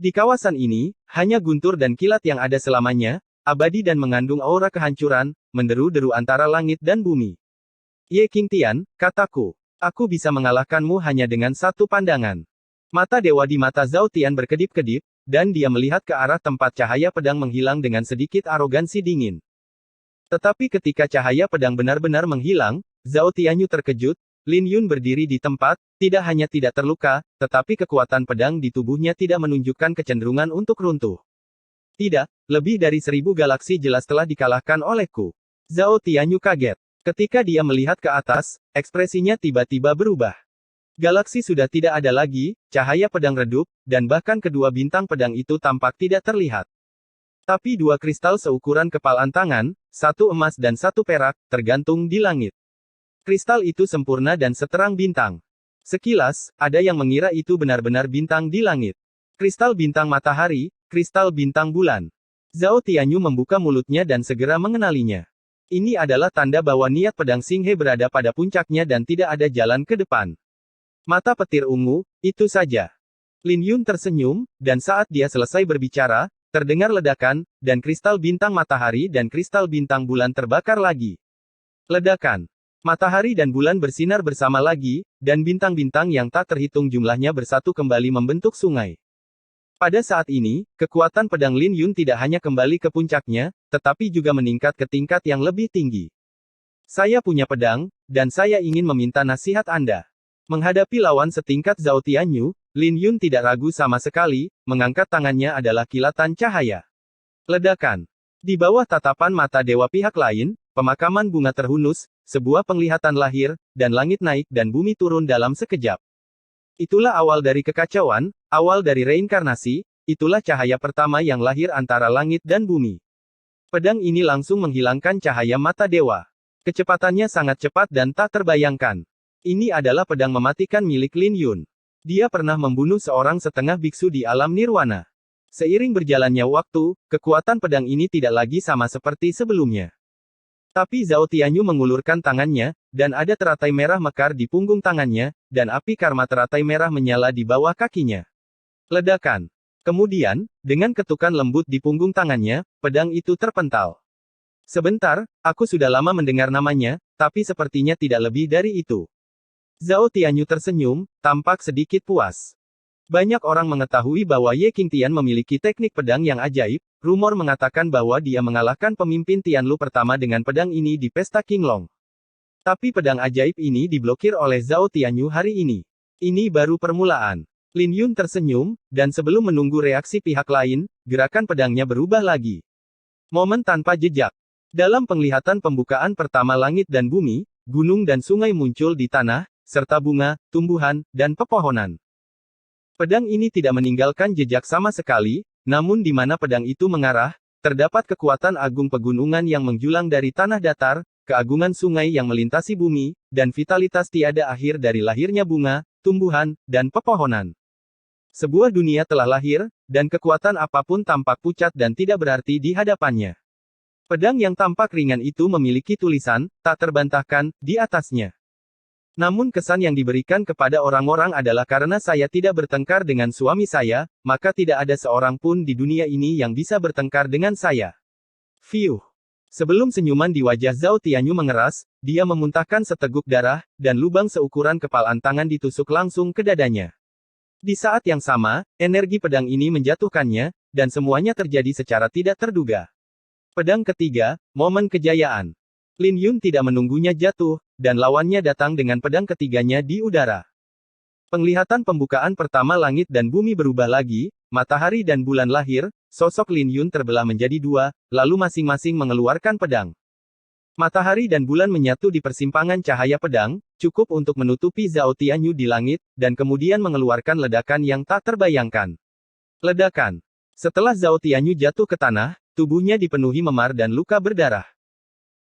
S2: Di kawasan ini, hanya guntur dan kilat yang ada selamanya, abadi dan mengandung aura kehancuran, menderu-deru antara langit dan bumi. Ye Qingtian, kataku, aku bisa mengalahkanmu hanya dengan satu pandangan. Mata dewa di mata Zhao Tian berkedip-kedip, dan dia melihat ke arah tempat cahaya pedang menghilang dengan sedikit arogansi dingin. Tetapi ketika cahaya pedang benar-benar menghilang, Zhao Tianyu terkejut, Lin Yun berdiri di tempat, tidak hanya tidak terluka, tetapi kekuatan pedang di tubuhnya tidak menunjukkan kecenderungan untuk runtuh. Tidak, lebih dari 1000 galaksi jelas telah dikalahkan olehku. Zhao Tianyu kaget. Ketika dia melihat ke atas, ekspresinya tiba-tiba berubah. Galaksi sudah tidak ada lagi, cahaya pedang redup, dan bahkan kedua bintang pedang itu tampak tidak terlihat. Tapi dua kristal seukuran kepalan tangan, satu emas dan satu perak, tergantung di langit. Kristal itu sempurna dan seterang bintang. Sekilas, ada yang mengira itu benar-benar bintang di langit. Kristal bintang matahari, kristal bintang bulan. Zhao Tianyu membuka mulutnya dan segera mengenalinya. Ini adalah tanda bahwa niat pedang Xinghe berada pada puncaknya dan tidak ada jalan ke depan. Mata petir ungu, itu saja. Lin Yun tersenyum, dan saat dia selesai berbicara, terdengar ledakan, dan kristal bintang matahari dan kristal bintang bulan terbakar lagi. Ledakan. Matahari dan bulan bersinar bersama lagi, dan bintang-bintang yang tak terhitung jumlahnya bersatu kembali membentuk sungai. Pada saat ini, kekuatan pedang Lin Yun tidak hanya kembali ke puncaknya, tetapi juga meningkat ke tingkat yang lebih tinggi. Saya punya pedang, dan saya ingin meminta nasihat Anda. Menghadapi lawan setingkat Zhao Tianyu, Lin Yun tidak ragu sama sekali, mengangkat tangannya adalah kilatan cahaya. Ledakan. Di bawah tatapan mata dewa pihak lain, pemakaman bunga terhunus, sebuah penglihatan lahir, dan langit naik dan bumi turun dalam sekejap. Itulah awal dari kekacauan, awal dari reinkarnasi, itulah cahaya pertama yang lahir antara langit dan bumi. Pedang ini langsung menghilangkan cahaya mata dewa. Kecepatannya sangat cepat dan tak terbayangkan. Ini adalah pedang mematikan milik Lin Yun. Dia pernah membunuh seorang setengah biksu di alam nirwana. Seiring berjalannya waktu, kekuatan pedang ini tidak lagi sama seperti sebelumnya. Tapi Zhao Tianyu mengulurkan tangannya, dan ada teratai merah mekar di punggung tangannya, dan api karma teratai merah menyala di bawah kakinya. Ledakan. Kemudian, dengan ketukan lembut di punggung tangannya, pedang itu terpental. Sebentar, aku sudah lama mendengar namanya, tapi sepertinya tidak lebih dari itu. Zhao Tianyu tersenyum, tampak sedikit puas. Banyak orang mengetahui bahwa Ye Qingtian memiliki teknik pedang yang ajaib, rumor mengatakan bahwa dia mengalahkan pemimpin Tianlu pertama dengan pedang ini di pesta Qinglong. Tapi pedang ajaib ini diblokir oleh Zhao Tianyu hari ini. Ini baru permulaan. Lin Yun tersenyum, dan sebelum menunggu reaksi pihak lain, gerakan pedangnya berubah lagi. Momen tanpa jejak. Dalam penglihatan pembukaan pertama langit dan bumi, gunung dan sungai muncul di tanah, serta bunga, tumbuhan, dan pepohonan. Pedang ini tidak meninggalkan jejak sama sekali, namun di mana pedang itu mengarah, terdapat kekuatan agung pegunungan yang menjulang dari tanah datar, keagungan sungai yang melintasi bumi, dan vitalitas tiada akhir dari lahirnya bunga, tumbuhan, dan pepohonan. Sebuah dunia telah lahir, dan kekuatan apapun tampak pucat dan tidak berarti di hadapannya. Pedang yang tampak ringan itu memiliki tulisan, tak terbantahkan, di atasnya. Namun kesan yang diberikan kepada orang-orang adalah karena saya tidak bertengkar dengan suami saya, maka tidak ada seorang pun di dunia ini yang bisa bertengkar dengan saya. Fiuh. Sebelum senyuman di wajah Zhao Tianyu mengeras, dia memuntahkan seteguk darah, dan lubang seukuran kepalan tangan ditusuk langsung ke dadanya. Di saat yang sama, energi pedang ini menjatuhkannya, dan semuanya terjadi secara tidak terduga. Pedang ketiga, momen kejayaan. Lin Yun tidak menunggunya jatuh, dan lawannya datang dengan pedang ketiganya di udara. Penglihatan pembukaan pertama langit dan bumi berubah lagi, matahari dan bulan lahir, sosok Lin Yun terbelah menjadi dua, lalu masing-masing mengeluarkan pedang. Matahari dan bulan menyatu di persimpangan cahaya pedang, cukup untuk menutupi Zhao Tianyu di langit, dan kemudian mengeluarkan ledakan yang tak terbayangkan. Ledakan. Setelah Zhao Tianyu jatuh ke tanah, tubuhnya dipenuhi memar dan luka berdarah.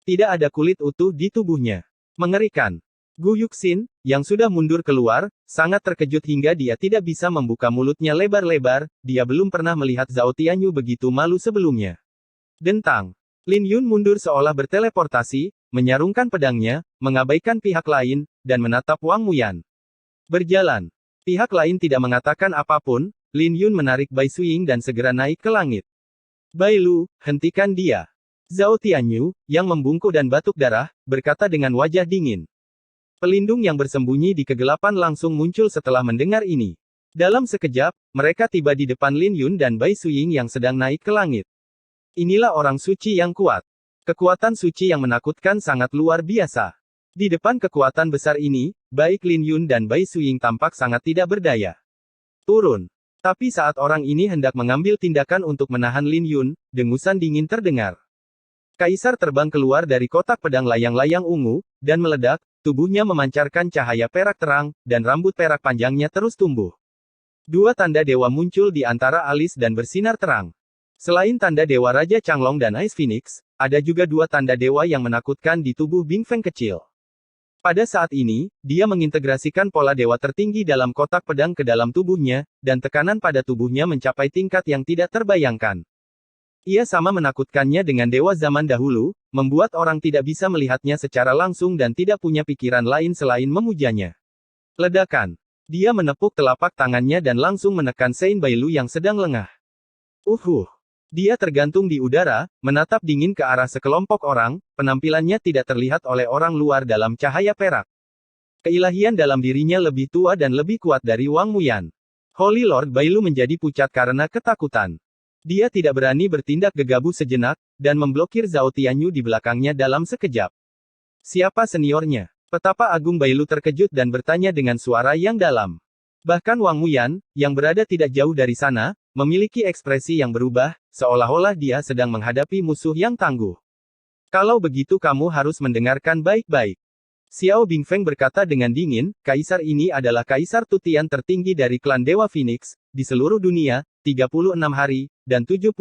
S2: Tidak ada kulit utuh di tubuhnya. Mengerikan. Gu Yuxin, yang sudah mundur keluar, sangat terkejut hingga dia tidak bisa membuka mulutnya lebar-lebar, dia belum pernah melihat Zhao Tianyu begitu malu sebelumnya. Dentang. Lin Yun mundur seolah berteleportasi, menyarungkan pedangnya, mengabaikan pihak lain, dan menatap Wang Muyan. Berjalan. Pihak lain tidak mengatakan apapun, Lin Yun menarik Bai Suiying dan segera naik ke langit. Bai Lu, hentikan dia. Zhao Tianyu, yang membungkuk dan batuk darah, berkata dengan wajah dingin. Pelindung yang bersembunyi di kegelapan langsung muncul setelah mendengar ini. Dalam sekejap, mereka tiba di depan Lin Yun dan Bai Suiying yang sedang naik ke langit. Inilah orang suci yang kuat. Kekuatan suci yang menakutkan sangat luar biasa. Di depan kekuatan besar ini, baik Lin Yun dan Bai Suiying tampak sangat tidak berdaya. Turun. Tapi saat orang ini hendak mengambil tindakan untuk menahan Lin Yun, dengusan dingin terdengar. Kaisar terbang keluar dari kotak pedang layang-layang ungu, dan meledak, tubuhnya memancarkan cahaya perak terang, dan rambut perak panjangnya terus tumbuh. Dua tanda dewa muncul di antara alis dan bersinar terang. Selain tanda Dewa Raja Changlong dan Ice Phoenix, ada juga dua tanda dewa yang menakutkan di tubuh Bing Feng kecil. Pada saat ini, dia mengintegrasikan pola dewa tertinggi dalam kotak pedang ke dalam tubuhnya, dan tekanan pada tubuhnya mencapai tingkat yang tidak terbayangkan. Ia sama menakutkannya dengan dewa zaman dahulu, membuat orang tidak bisa melihatnya secara langsung dan tidak punya pikiran lain selain memujanya. Ledakan. Dia menepuk telapak tangannya dan langsung menekan Sein Bailu yang sedang lengah. Dia tergantung di udara, menatap dingin ke arah sekelompok orang, penampilannya tidak terlihat oleh orang luar dalam cahaya perak. Keilahian dalam dirinya lebih tua dan lebih kuat dari Wang Muyan. Holy Lord Bailu menjadi pucat karena ketakutan. Dia tidak berani bertindak gegabah sejenak, dan memblokir Zhao Tianyu di belakangnya dalam sekejap. Siapa seniornya? Petapa Agung Bailu terkejut dan bertanya dengan suara yang dalam. Bahkan Wang Muyan, yang berada tidak jauh dari sana, memiliki ekspresi yang berubah, seolah-olah dia sedang menghadapi musuh yang tangguh. Kalau begitu kamu harus mendengarkan baik-baik. Xiao Bingfeng berkata dengan dingin, kaisar ini adalah kaisar tutian tertinggi dari klan Dewa Phoenix, di seluruh dunia, 36 hari, dan 72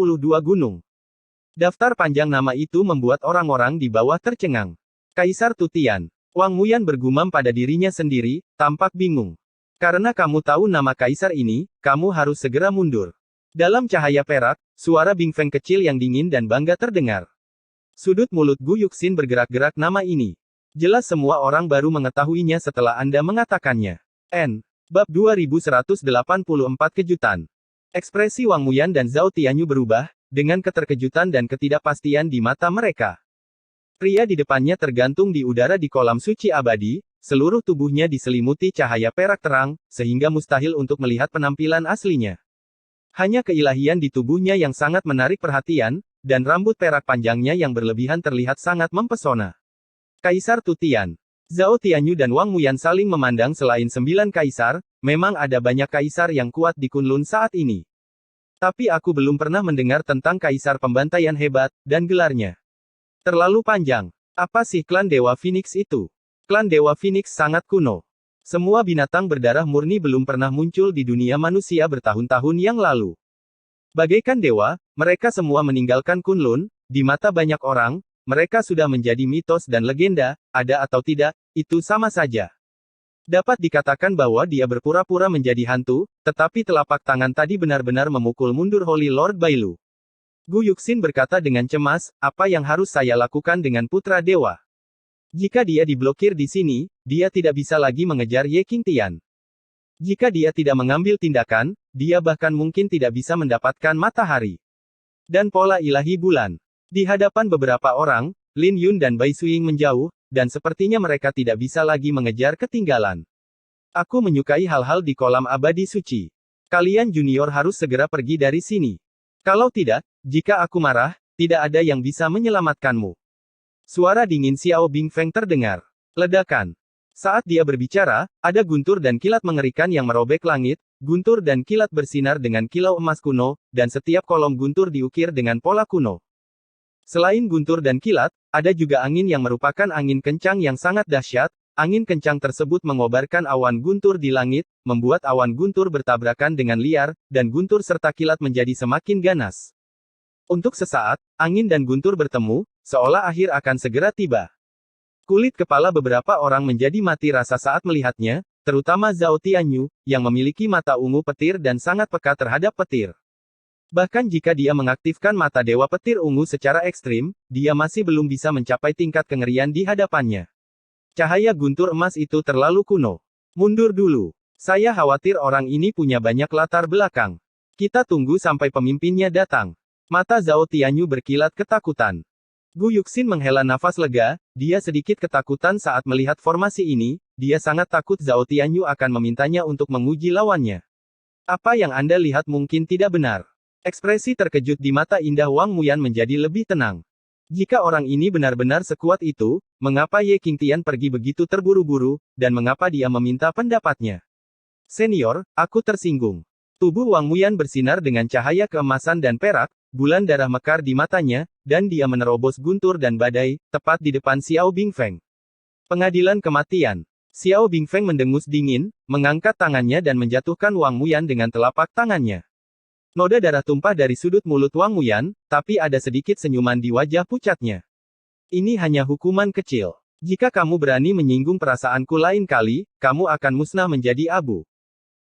S2: gunung. Daftar panjang nama itu membuat orang-orang di bawah tercengang. Kaisar tutian. Wang Muyan bergumam pada dirinya sendiri, tampak bingung. Karena kamu tahu nama kaisar ini, kamu harus segera mundur. Dalam cahaya perak, suara Bing Feng kecil yang dingin dan bangga terdengar. Sudut mulut Gu Yuxin bergerak-gerak nama ini. Jelas semua orang baru mengetahuinya setelah Anda mengatakannya. Bab 2184 Kejutan. Ekspresi Wang Muyan dan Zhao Tianyu berubah, dengan keterkejutan dan ketidakpastian di mata mereka. Pria di depannya tergantung di udara di kolam suci abadi, seluruh tubuhnya diselimuti cahaya perak terang, sehingga mustahil untuk melihat penampilan aslinya. Hanya keilahian di tubuhnya yang sangat menarik perhatian, dan rambut perak panjangnya yang berlebihan terlihat sangat mempesona. Kaisar Tutian. Zhao Tianyu dan Wang Muyan saling memandang. Selain 9 kaisar, memang ada banyak kaisar yang kuat di Kunlun saat ini. Tapi aku belum pernah mendengar tentang kaisar pembantaian hebat, dan gelarnya terlalu panjang. Apa sih klan Dewa Phoenix itu? Klan Dewa Phoenix sangat kuno. Semua binatang berdarah murni belum pernah muncul di dunia manusia bertahun-tahun yang lalu. Bagaikan dewa, mereka semua meninggalkan Kunlun, di mata banyak orang, mereka sudah menjadi mitos dan legenda, ada atau tidak, itu sama saja. Dapat dikatakan bahwa dia berpura-pura menjadi hantu, tetapi telapak tangan tadi benar-benar memukul mundur Holy Lord Bailu. Gu Yuxin berkata dengan cemas, apa yang harus saya lakukan dengan putra dewa? Jika dia diblokir di sini, dia tidak bisa lagi mengejar Ye Qingtian. Jika dia tidak mengambil tindakan, dia bahkan mungkin tidak bisa mendapatkan matahari dan pola ilahi bulan. Di hadapan beberapa orang, Lin Yun dan Bai Suiying menjauh, dan sepertinya mereka tidak bisa lagi mengejar ketinggalan. Aku menyukai hal-hal di kolam abadi suci. Kalian junior harus segera pergi dari sini. Kalau tidak, jika aku marah, tidak ada yang bisa menyelamatkanmu. Suara dingin Xiao Bingfeng terdengar. Ledakan. Saat dia berbicara, ada guntur dan kilat mengerikan yang merobek langit, guntur dan kilat bersinar dengan kilau emas kuno, dan setiap kolom guntur diukir dengan pola kuno. Selain guntur dan kilat, ada juga angin yang merupakan angin kencang yang sangat dahsyat. Angin kencang tersebut mengobarkan awan guntur di langit, membuat awan guntur bertabrakan dengan liar, dan guntur serta kilat menjadi semakin ganas. Untuk sesaat, angin dan guntur bertemu, seolah akhir akan segera tiba. Kulit kepala beberapa orang menjadi mati rasa saat melihatnya, terutama Zhao Tianyu, yang memiliki mata ungu petir dan sangat peka terhadap petir. Bahkan jika dia mengaktifkan mata Dewa Petir Ungu secara ekstrim, dia masih belum bisa mencapai tingkat kengerian di hadapannya. Cahaya guntur emas itu terlalu kuno. Mundur dulu. Saya khawatir orang ini punya banyak latar belakang. Kita tunggu sampai pemimpinnya datang. Mata Zhao Tianyu berkilat ketakutan. Gu Yuxin menghela nafas lega, dia sedikit ketakutan saat melihat formasi ini, dia sangat takut Zhao Tianyu akan memintanya untuk menguji lawannya. Apa yang Anda lihat mungkin tidak benar. Ekspresi terkejut di mata indah Wang Muyan menjadi lebih tenang. Jika orang ini benar-benar sekuat itu, mengapa Ye Qingtian pergi begitu terburu-buru, dan mengapa dia meminta pendapatnya? Senior, aku tersinggung. Tubuh Wang Muyan bersinar dengan cahaya keemasan dan perak, bulan darah mekar di matanya, dan dia menerobos guntur dan badai, tepat di depan Xiao Bingfeng. Pengadilan kematian. Xiao Bingfeng mendengus dingin, mengangkat tangannya dan menjatuhkan Wang Muyan dengan telapak tangannya. Noda darah tumpah dari sudut mulut Wang Muyan, tapi ada sedikit senyuman di wajah pucatnya. Ini hanya hukuman kecil. Jika kamu berani menyinggung perasaanku lain kali, kamu akan musnah menjadi abu.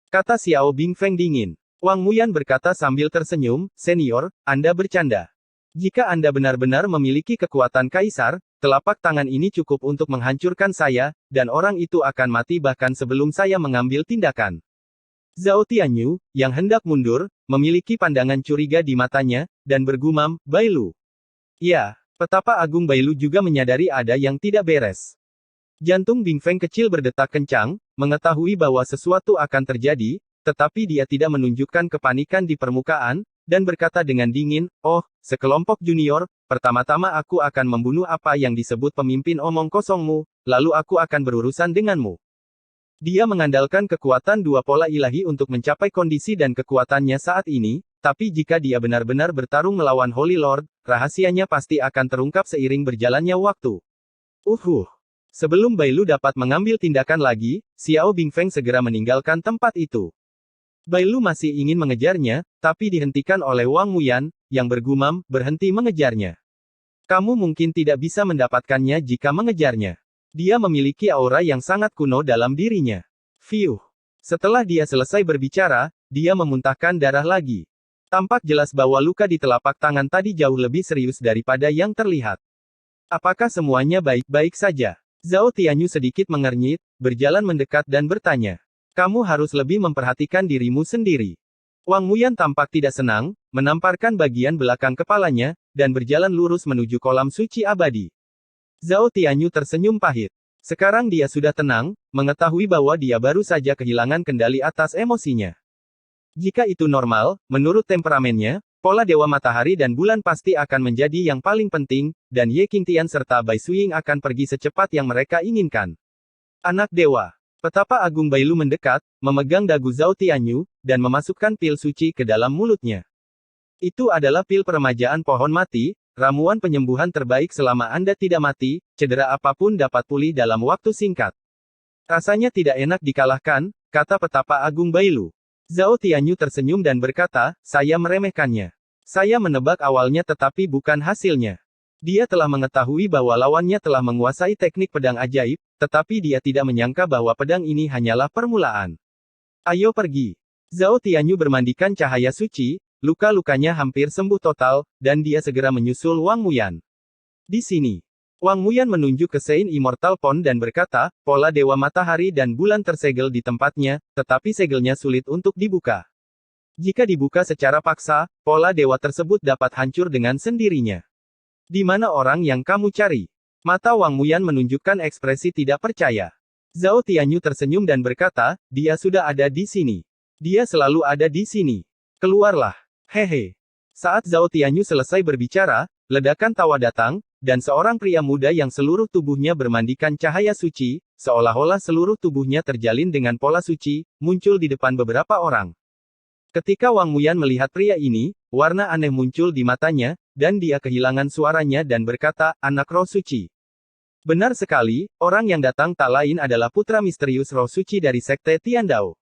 S2: Kata Xiao Bingfeng dingin. Wang Muyan berkata sambil tersenyum, senior, Anda bercanda. Jika Anda benar-benar memiliki kekuatan kaisar, telapak tangan ini cukup untuk menghancurkan saya, dan orang itu akan mati bahkan sebelum saya mengambil tindakan. Zhao Tianyu, yang hendak mundur, memiliki pandangan curiga di matanya, dan bergumam, Bailu. Ya, petapa agung Bailu juga menyadari ada yang tidak beres. Jantung Bingfeng kecil berdetak kencang, mengetahui bahwa sesuatu akan terjadi, tetapi dia tidak menunjukkan kepanikan di permukaan, dan berkata dengan dingin, oh, sekelompok junior, pertama-tama aku akan membunuh apa yang disebut pemimpin omong kosongmu, lalu aku akan berurusan denganmu. Dia mengandalkan kekuatan dua pola ilahi untuk mencapai kondisi dan kekuatannya saat ini, tapi jika dia benar-benar bertarung melawan Holy Lord, rahasianya pasti akan terungkap seiring berjalannya waktu. Sebelum Bailu dapat mengambil tindakan lagi, Xiao Bingfeng segera meninggalkan tempat itu. Bailu masih ingin mengejarnya, tapi dihentikan oleh Wang Muyan, yang bergumam, berhenti mengejarnya. Kamu mungkin tidak bisa mendapatkannya jika mengejarnya. Dia memiliki aura yang sangat kuno dalam dirinya. Setelah dia selesai berbicara, dia memuntahkan darah lagi. Tampak jelas bahwa luka di telapak tangan tadi jauh lebih serius daripada yang terlihat. Apakah semuanya baik-baik saja? Zhao Tianyu sedikit mengernyit, berjalan mendekat dan bertanya. Kamu harus lebih memperhatikan dirimu sendiri. Wang Muyan tampak tidak senang, menamparkan bagian belakang kepalanya, dan berjalan lurus menuju kolam suci abadi. Zhao Tianyu tersenyum pahit. Sekarang dia sudah tenang, mengetahui bahwa dia baru saja kehilangan kendali atas emosinya. Jika itu normal, menurut temperamennya, pola Dewa Matahari dan Bulan pasti akan menjadi yang paling penting, dan Ye Qingtian serta Bai Suiying akan pergi secepat yang mereka inginkan. Anak Dewa. Petapa agung Bailu mendekat, memegang dagu Zhao Tianyu, dan memasukkan pil suci ke dalam mulutnya. Itu adalah pil peremajaan pohon mati, ramuan penyembuhan terbaik selama Anda tidak mati, cedera apapun dapat pulih dalam waktu singkat. Rasanya tidak enak dikalahkan, kata petapa agung Bailu. Zhao Tianyu tersenyum dan berkata, saya meremehkannya. Saya menebak awalnya tetapi bukan hasilnya. Dia telah mengetahui bahwa lawannya telah menguasai teknik pedang ajaib, tetapi dia tidak menyangka bahwa pedang ini hanyalah permulaan. Ayo pergi. Zhao Tianyu bermandikan cahaya suci, luka-lukanya hampir sembuh total, dan dia segera menyusul Wang Muyan. Di sini, Wang Muyan menunjuk ke Sein Immortal Pond dan berkata, pola Dewa Matahari dan Bulan tersegel di tempatnya, tetapi segelnya sulit untuk dibuka. Jika dibuka secara paksa, pola dewa tersebut dapat hancur dengan sendirinya. Di mana orang yang kamu cari? Mata Wang Muyan menunjukkan ekspresi tidak percaya. Zhao Tianyu tersenyum dan berkata, dia sudah ada di sini. Dia selalu ada di sini. Keluarlah. Hehe. Saat Zhao Tianyu selesai berbicara, ledakan tawa datang, dan seorang pria muda yang seluruh tubuhnya bermandikan cahaya suci, seolah-olah seluruh tubuhnya terjalin dengan pola suci, muncul di depan beberapa orang. Ketika Wang Muyan melihat pria ini, warna aneh muncul di matanya, dan dia kehilangan suaranya dan berkata, anak roh suci. Benar sekali, orang yang datang tak lain adalah putra misterius roh suci dari Sekte Tiandao.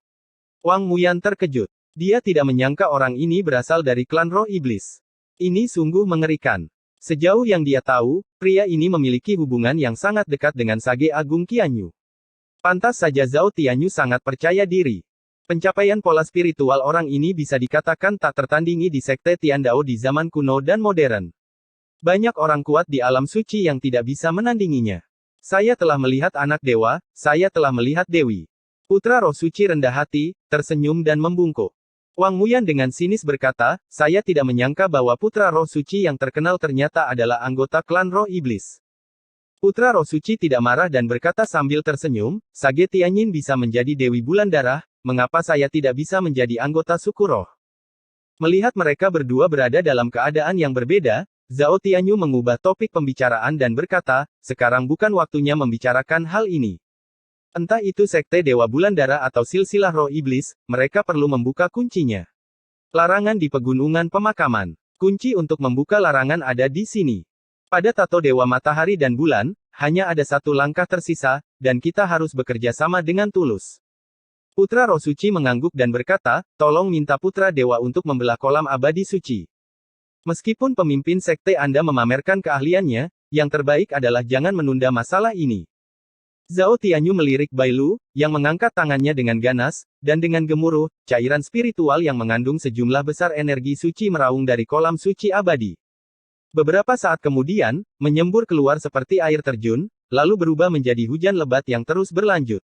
S2: Wang Muyan terkejut. Dia tidak menyangka orang ini berasal dari klan roh iblis. Ini sungguh mengerikan. Sejauh yang dia tahu, pria ini memiliki hubungan yang sangat dekat dengan Sage Agung Qianyu. Pantas saja Zhao Tianyu sangat percaya diri. Pencapaian pola spiritual orang ini bisa dikatakan tak tertandingi di Sekte Tiandao di zaman kuno dan modern. Banyak orang kuat di alam suci yang tidak bisa menandinginya. Saya telah melihat anak dewa, saya telah melihat dewi. Putra roh suci rendah hati, tersenyum dan membungkuk. Wang Muyan dengan sinis berkata, saya tidak menyangka bahwa putra roh suci yang terkenal ternyata adalah anggota klan roh iblis. Putra roh suci tidak marah dan berkata sambil tersenyum, Sage Tianyin bisa menjadi dewi bulan darah, mengapa saya tidak bisa menjadi anggota suku roh? Melihat mereka berdua berada dalam keadaan yang berbeda, Zhao Tianyu mengubah topik pembicaraan dan berkata, sekarang bukan waktunya membicarakan hal ini. Entah itu Sekte Dewa Bulan Darah atau silsilah roh iblis, mereka perlu membuka kuncinya. Larangan di Pegunungan Pemakaman. Kunci untuk membuka larangan ada di sini. Pada tato Dewa Matahari dan Bulan, hanya ada satu langkah tersisa, dan kita harus bekerja sama dengan tulus. Putra Roh Suci mengangguk dan berkata, tolong minta Putra Dewa untuk membelah kolam abadi suci. Meskipun pemimpin sekte Anda memamerkan keahliannya, yang terbaik adalah jangan menunda masalah ini. Zhao Tianyu melirik Bai Lu, yang mengangkat tangannya dengan ganas, dan dengan gemuruh, cairan spiritual yang mengandung sejumlah besar energi suci meraung dari kolam suci abadi. Beberapa saat kemudian, menyembur keluar seperti air terjun, lalu berubah menjadi hujan lebat yang terus berlanjut.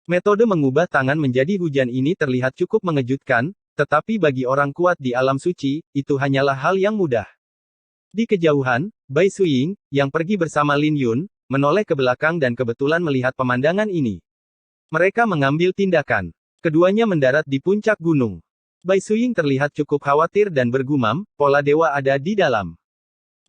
S2: Metode mengubah tangan menjadi hujan ini terlihat cukup mengejutkan, tetapi bagi orang kuat di alam suci, itu hanyalah hal yang mudah. Di kejauhan, Bai Suying, yang pergi bersama Lin Yun, menoleh ke belakang dan kebetulan melihat pemandangan ini. Mereka mengambil tindakan. Keduanya mendarat di puncak gunung. Bai Suying terlihat cukup khawatir dan bergumam, pola dewa ada di dalam.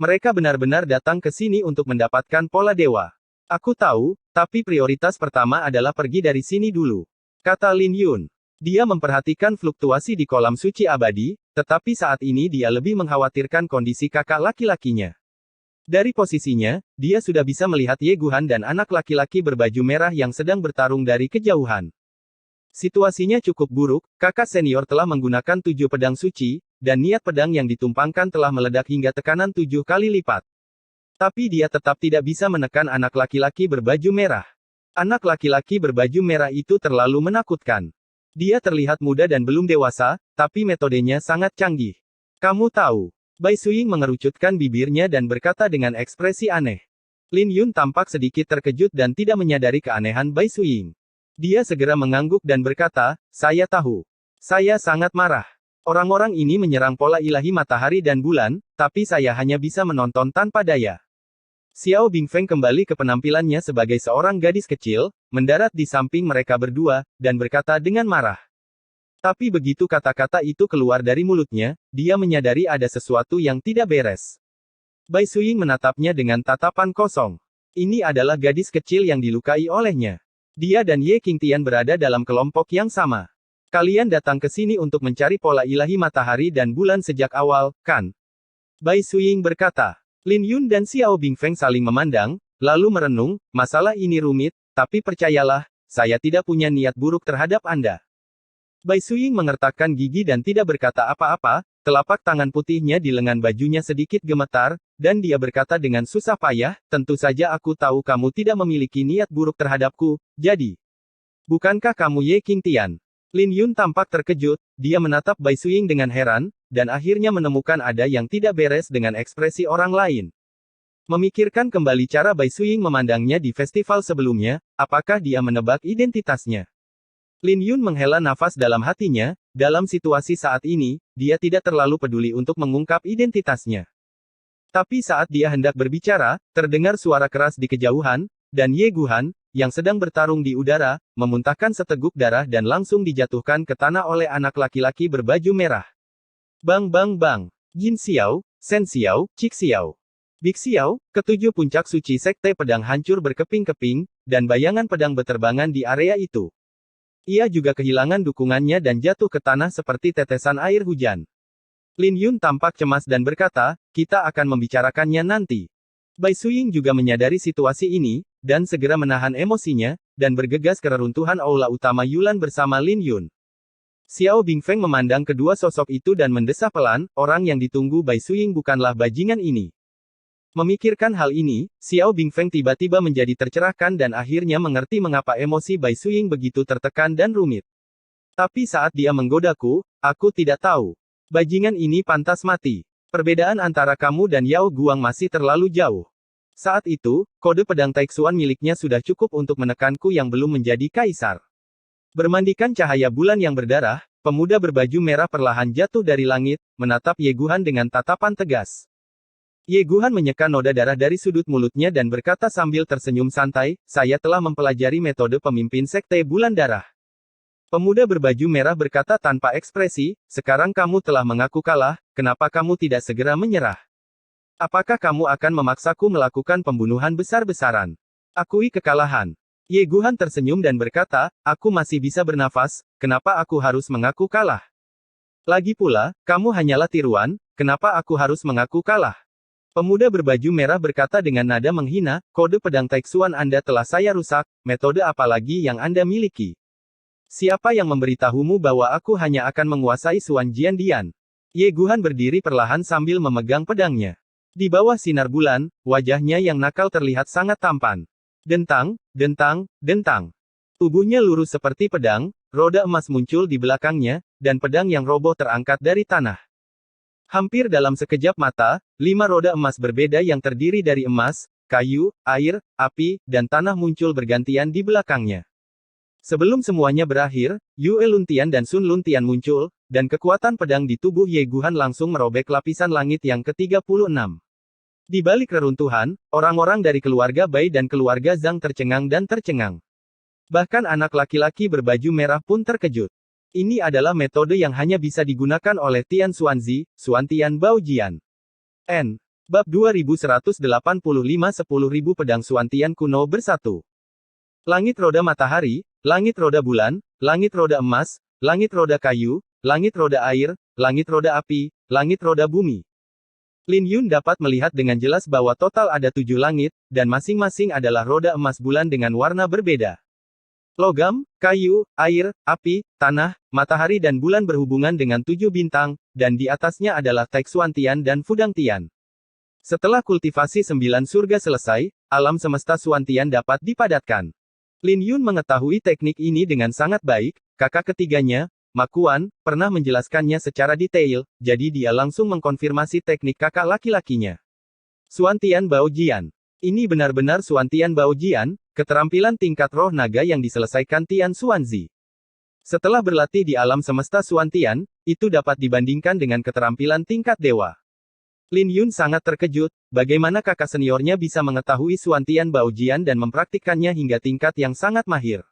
S2: Mereka benar-benar datang ke sini untuk mendapatkan pola dewa. Aku tahu, tapi prioritas pertama adalah pergi dari sini dulu. Kata Lin Yun. Dia memperhatikan fluktuasi di kolam suci abadi, tetapi saat ini dia lebih mengkhawatirkan kondisi kakak laki-lakinya. Dari posisinya, dia sudah bisa melihat Ye Guhan dan anak laki-laki berbaju merah yang sedang bertarung dari kejauhan. Situasinya cukup buruk, kakak senior telah menggunakan 7 pedang suci, dan niat pedang yang ditumpangkan telah meledak hingga tekanan 7 kali lipat. Tapi dia tetap tidak bisa menekan anak laki-laki berbaju merah. Anak laki-laki berbaju merah itu terlalu menakutkan. Dia terlihat muda dan belum dewasa, tapi metodenya sangat canggih. Kamu tahu. Bai Suying mengerucutkan bibirnya dan berkata dengan ekspresi aneh. Lin Yun tampak sedikit terkejut dan tidak menyadari keanehan Bai Suying. Dia segera mengangguk dan berkata, saya tahu. Saya sangat marah. Orang-orang ini menyerang pola ilahi matahari dan bulan, tapi saya hanya bisa menonton tanpa daya. Xiao Bingfeng kembali ke penampilannya sebagai seorang gadis kecil, mendarat di samping mereka berdua, dan berkata dengan marah. Tapi begitu kata-kata itu keluar dari mulutnya, dia menyadari ada sesuatu yang tidak beres. Bai Suying menatapnya dengan tatapan kosong. Ini adalah gadis kecil yang dilukai olehnya. Dia dan Ye Qingtian berada dalam kelompok yang sama. Kalian datang ke sini untuk mencari pola ilahi matahari dan bulan sejak awal, kan? Bai Suying berkata. Lin Yun dan Xiao Bingfeng saling memandang, lalu merenung, masalah ini rumit, tapi percayalah, saya tidak punya niat buruk terhadap Anda. Bai Suying mengertakkan gigi dan tidak berkata apa-apa, telapak tangan putihnya di lengan bajunya sedikit gemetar, dan dia berkata dengan susah payah, tentu saja aku tahu kamu tidak memiliki niat buruk terhadapku, jadi. Bukankah kamu Ye Qingtian? Lin Yun tampak terkejut, dia menatap Bai Suying dengan heran, dan akhirnya menemukan ada yang tidak beres dengan ekspresi orang lain. Memikirkan kembali cara Bai Suying memandangnya di festival sebelumnya, apakah dia menebak identitasnya? Lin Yun menghela nafas dalam hatinya, dalam situasi saat ini, dia tidak terlalu peduli untuk mengungkap identitasnya. Tapi saat dia hendak berbicara, terdengar suara keras di kejauhan, dan Ye Guhan, yang sedang bertarung di udara, memuntahkan seteguk darah dan langsung dijatuhkan ke tanah oleh anak laki-laki berbaju merah. Bang bang bang. Jin Xiao, Shen Xiao, Cik Xiao. Big Xiao, ketujuh puncak suci sekte pedang hancur berkeping-keping, dan bayangan pedang beterbangan di area itu. Ia juga kehilangan dukungannya dan jatuh ke tanah seperti tetesan air hujan. Lin Yun tampak cemas dan berkata, kita akan membicarakannya nanti. Bai Suying juga menyadari situasi ini, dan segera menahan emosinya, dan bergegas ke reruntuhan aula utama Yulan bersama Lin Yun. Xiao Bingfeng memandang kedua sosok itu dan mendesah pelan, orang yang ditunggu Bai Suying bukanlah bajingan ini. Memikirkan hal ini, Xiao Bingfeng tiba-tiba menjadi tercerahkan dan akhirnya mengerti mengapa emosi Bai Suying begitu tertekan dan rumit. Tapi saat dia menggodaku, aku tidak tahu. Bajingan ini pantas mati. Perbedaan antara kamu dan Yao Guang masih terlalu jauh. Saat itu, kode pedang Taixuan miliknya sudah cukup untuk menekanku yang belum menjadi kaisar. Bermandikan cahaya bulan yang berdarah, pemuda berbaju merah perlahan jatuh dari langit, menatap Ye Guhan dengan tatapan tegas. Ye Guhan menyeka noda darah dari sudut mulutnya dan berkata sambil tersenyum santai, saya telah mempelajari metode pemimpin sekte bulan darah. Pemuda berbaju merah berkata tanpa ekspresi, sekarang kamu telah mengaku kalah, kenapa kamu tidak segera menyerah? Apakah kamu akan memaksaku melakukan pembunuhan besar-besaran? Akui kekalahan. Ye Guhan tersenyum dan berkata, aku masih bisa bernafas, kenapa aku harus mengaku kalah? Lagi pula, kamu hanyalah tiruan, kenapa aku harus mengaku kalah? Pemuda berbaju merah berkata dengan nada menghina, kode pedang Taixuan Anda telah saya rusak, metode apa lagi yang Anda miliki? Siapa yang memberitahumu bahwa aku hanya akan menguasai Suan Jiandian? Ye Guhan berdiri perlahan sambil memegang pedangnya. Di bawah sinar bulan, wajahnya yang nakal terlihat sangat tampan. Dentang, dentang, dentang. Tubuhnya lurus seperti pedang, roda emas muncul di belakangnya, dan pedang yang roboh terangkat dari tanah. Hampir dalam sekejap mata, 5 roda emas berbeda yang terdiri dari emas, kayu, air, api, dan tanah muncul bergantian di belakangnya. Sebelum semuanya berakhir, Yue Luntian dan Sun Luntian muncul, dan kekuatan pedang di tubuh Ye Guhan langsung merobek lapisan langit yang ke-36. Di balik reruntuhan, orang-orang dari keluarga Bai dan keluarga Zhang tercengang dan tercengang. Bahkan anak laki-laki berbaju merah pun terkejut. Ini adalah metode yang hanya bisa digunakan oleh Tian Xuanzi, Xuantian Baojian. N. Bab 2185 10.000 pedang Xuantian kuno bersatu. Langit roda matahari, langit roda bulan, langit roda emas, langit roda kayu, langit roda air, langit roda api, langit roda bumi. Lin Yun dapat melihat dengan jelas bahwa total ada 7 langit, dan masing-masing adalah roda emas bulan dengan warna berbeda. Logam, kayu, air, api, tanah, matahari dan bulan berhubungan dengan 7 bintang, dan di atasnya adalah Taik Xuantian dan Fudang Tian. Setelah kultivasi 9 surga selesai, alam semesta Xuantian dapat dipadatkan. Lin Yun mengetahui teknik ini dengan sangat baik, kakak ketiganya, Ma Kuan, pernah menjelaskannya secara detail, jadi dia langsung mengkonfirmasi teknik kakak laki-lakinya. Xuantian Baojian. Ini benar-benar Xuantian Baojian, keterampilan tingkat roh naga yang diselesaikan Tian Xuanzi. Setelah berlatih di alam semesta Xuantian, itu dapat dibandingkan dengan keterampilan tingkat dewa. Lin Yun sangat terkejut, bagaimana kakak seniornya bisa mengetahui Xuantian Baojian dan mempraktikkannya hingga tingkat yang sangat mahir.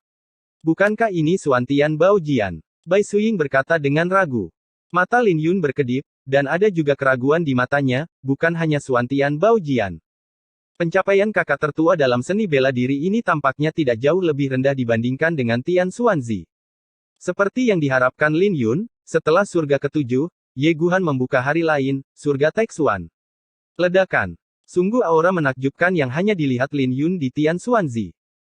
S2: Bukankah ini Xuantian Baojian? Bai Suying berkata dengan ragu. Mata Lin Yun berkedip, dan ada juga keraguan di matanya, bukan hanya Xuantian Baojian. Pencapaian kakak tertua dalam seni bela diri ini tampaknya tidak jauh lebih rendah dibandingkan dengan Tian Xuanzi. Seperti yang diharapkan Lin Yun, setelah surga ketujuh, Ye Guhan membuka hari lain, surga Taixuan. Ledakan. Sungguh aura menakjubkan yang hanya dilihat Lin Yun di Tian Xuanzi.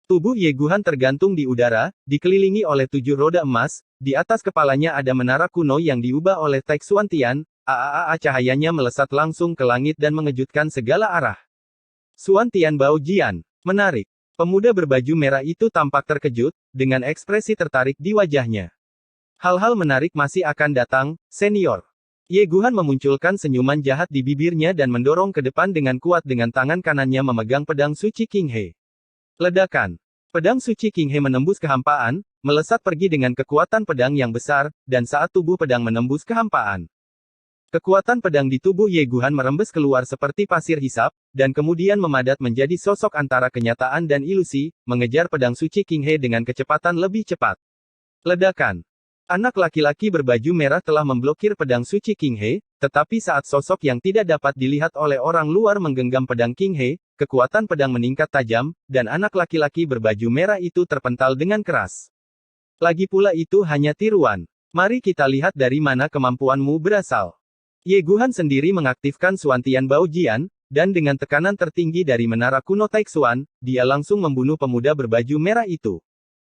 S2: Tubuh Ye Guhan tergantung di udara, dikelilingi oleh 7 roda emas, di atas kepalanya ada menara kuno yang diubah oleh Taixuan Tian, cahayanya melesat langsung ke langit dan mengejutkan segala arah. Xuantian Baojian. Menarik. Pemuda berbaju merah itu tampak terkejut, dengan ekspresi tertarik di wajahnya. Hal-hal menarik masih akan datang, senior. Ye Guhan memunculkan senyuman jahat di bibirnya dan mendorong ke depan dengan kuat dengan tangan kanannya memegang pedang suci King He. Ledakan. Pedang suci King He menembus kehampaan, melesat pergi dengan kekuatan pedang yang besar, dan saat tubuh pedang menembus kehampaan. Kekuatan pedang di tubuh Ye Guhan merembes keluar seperti pasir hisap, dan kemudian memadat menjadi sosok antara kenyataan dan ilusi, mengejar pedang suci King He dengan kecepatan lebih cepat. Ledakan. Anak laki-laki berbaju merah telah memblokir pedang suci King He, tetapi saat sosok yang tidak dapat dilihat oleh orang luar menggenggam pedang King He, kekuatan pedang meningkat tajam, dan anak laki-laki berbaju merah itu terpental dengan keras. Lagi pula itu hanya tiruan. Mari kita lihat dari mana kemampuanmu berasal. Ye Guhan sendiri mengaktifkan Xuantian Baojian, dan dengan tekanan tertinggi dari menara kuno Taixuan, dia langsung membunuh pemuda berbaju merah itu.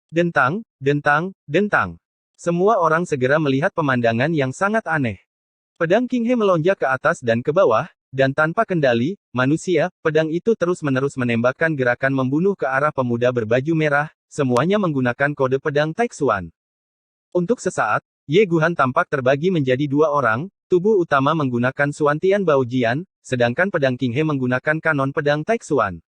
S2: Dentang, dentang, dentang. Semua orang segera melihat pemandangan yang sangat aneh. Pedang King He melonjak ke atas dan ke bawah, dan tanpa kendali, manusia, pedang itu terus-menerus menembakkan gerakan membunuh ke arah pemuda berbaju merah, semuanya menggunakan kode pedang Taixuan. Untuk sesaat, Ye Guhan tampak terbagi menjadi 2 orang, tubuh utama menggunakan Xuantian Baojian, sedangkan pedang King He menggunakan kanon pedang Taixuan.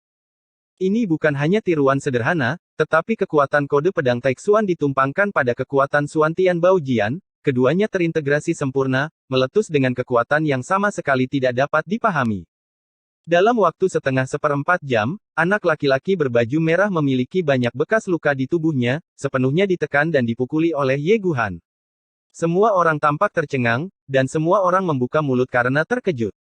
S2: Ini bukan hanya tiruan sederhana, tetapi kekuatan kode pedang Taixuan ditumpangkan pada kekuatan Xuantian Baojian, keduanya terintegrasi sempurna, meletus dengan kekuatan yang sama sekali tidak dapat dipahami. Dalam waktu setengah seperempat jam, anak laki-laki berbaju merah memiliki banyak bekas luka di tubuhnya, sepenuhnya ditekan dan dipukuli oleh Ye Guhan. Semua orang tampak tercengang, dan semua orang membuka mulut karena terkejut.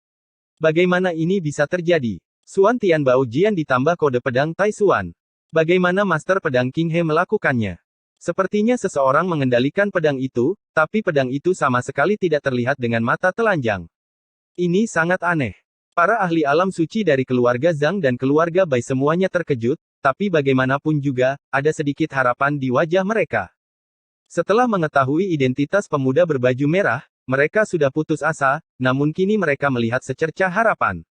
S2: Bagaimana ini bisa terjadi? Xuantian Baojian ditambah kode pedang Taixuan. Bagaimana Master Pedang King He melakukannya? Sepertinya seseorang mengendalikan pedang itu, tapi pedang itu sama sekali tidak terlihat dengan mata telanjang. Ini sangat aneh. Para ahli alam suci dari keluarga Zhang dan keluarga Bai semuanya terkejut, tapi bagaimanapun juga, ada sedikit harapan di wajah mereka. Setelah mengetahui identitas pemuda berbaju merah, mereka sudah putus asa, namun kini mereka melihat secercah harapan.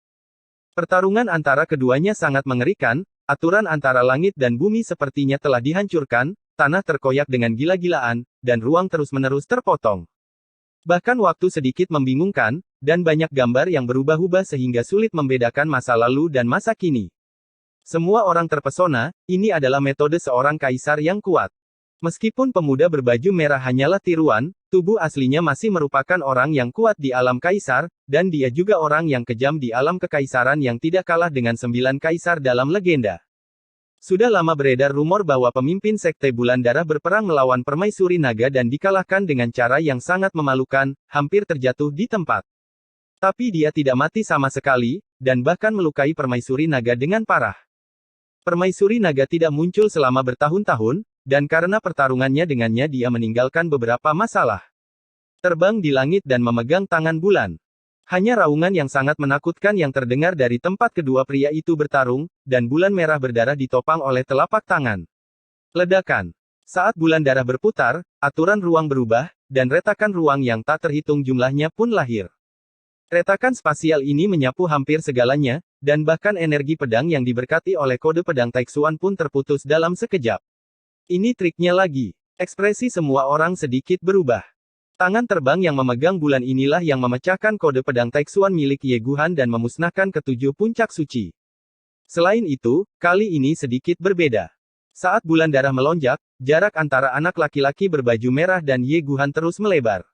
S2: Pertarungan antara keduanya sangat mengerikan, aturan antara langit dan bumi sepertinya telah dihancurkan, tanah terkoyak dengan gila-gilaan, dan ruang terus-menerus terpotong. Bahkan waktu sedikit membingungkan, dan banyak gambar yang berubah-ubah sehingga sulit membedakan masa lalu dan masa kini. Semua orang terpesona, ini adalah metode seorang kaisar yang kuat. Meskipun pemuda berbaju merah hanyalah tiruan, tubuh aslinya masih merupakan orang yang kuat di alam kaisar, dan dia juga orang yang kejam di alam kekaisaran yang tidak kalah dengan 9 kaisar dalam legenda. Sudah lama beredar rumor bahwa pemimpin Sekte Bulan Darah berperang melawan Permaisuri Naga dan dikalahkan dengan cara yang sangat memalukan, hampir terjatuh di tempat. Tapi dia tidak mati sama sekali, dan bahkan melukai Permaisuri Naga dengan parah. Permaisuri Naga tidak muncul selama bertahun-tahun, dan karena pertarungannya dengannya dia meninggalkan beberapa masalah. Terbang di langit dan memegang tangan bulan. Hanya raungan yang sangat menakutkan yang terdengar dari tempat kedua pria itu bertarung, dan bulan merah berdarah ditopang oleh telapak tangan. Ledakan. Saat bulan darah berputar, aturan ruang berubah, dan retakan ruang yang tak terhitung jumlahnya pun lahir. Retakan spasial ini menyapu hampir segalanya, dan bahkan energi pedang yang diberkati oleh kode pedang Taixuan pun terputus dalam sekejap. Ini triknya lagi. Ekspresi semua orang sedikit berubah. Tangan terbang yang memegang bulan inilah yang memecahkan kode pedang Taixuan milik Ye Guhan dan memusnahkan ketujuh puncak suci. Selain itu, kali ini sedikit berbeda. Saat bulan darah melonjak, jarak antara anak laki-laki berbaju merah dan Ye Guhan terus melebar.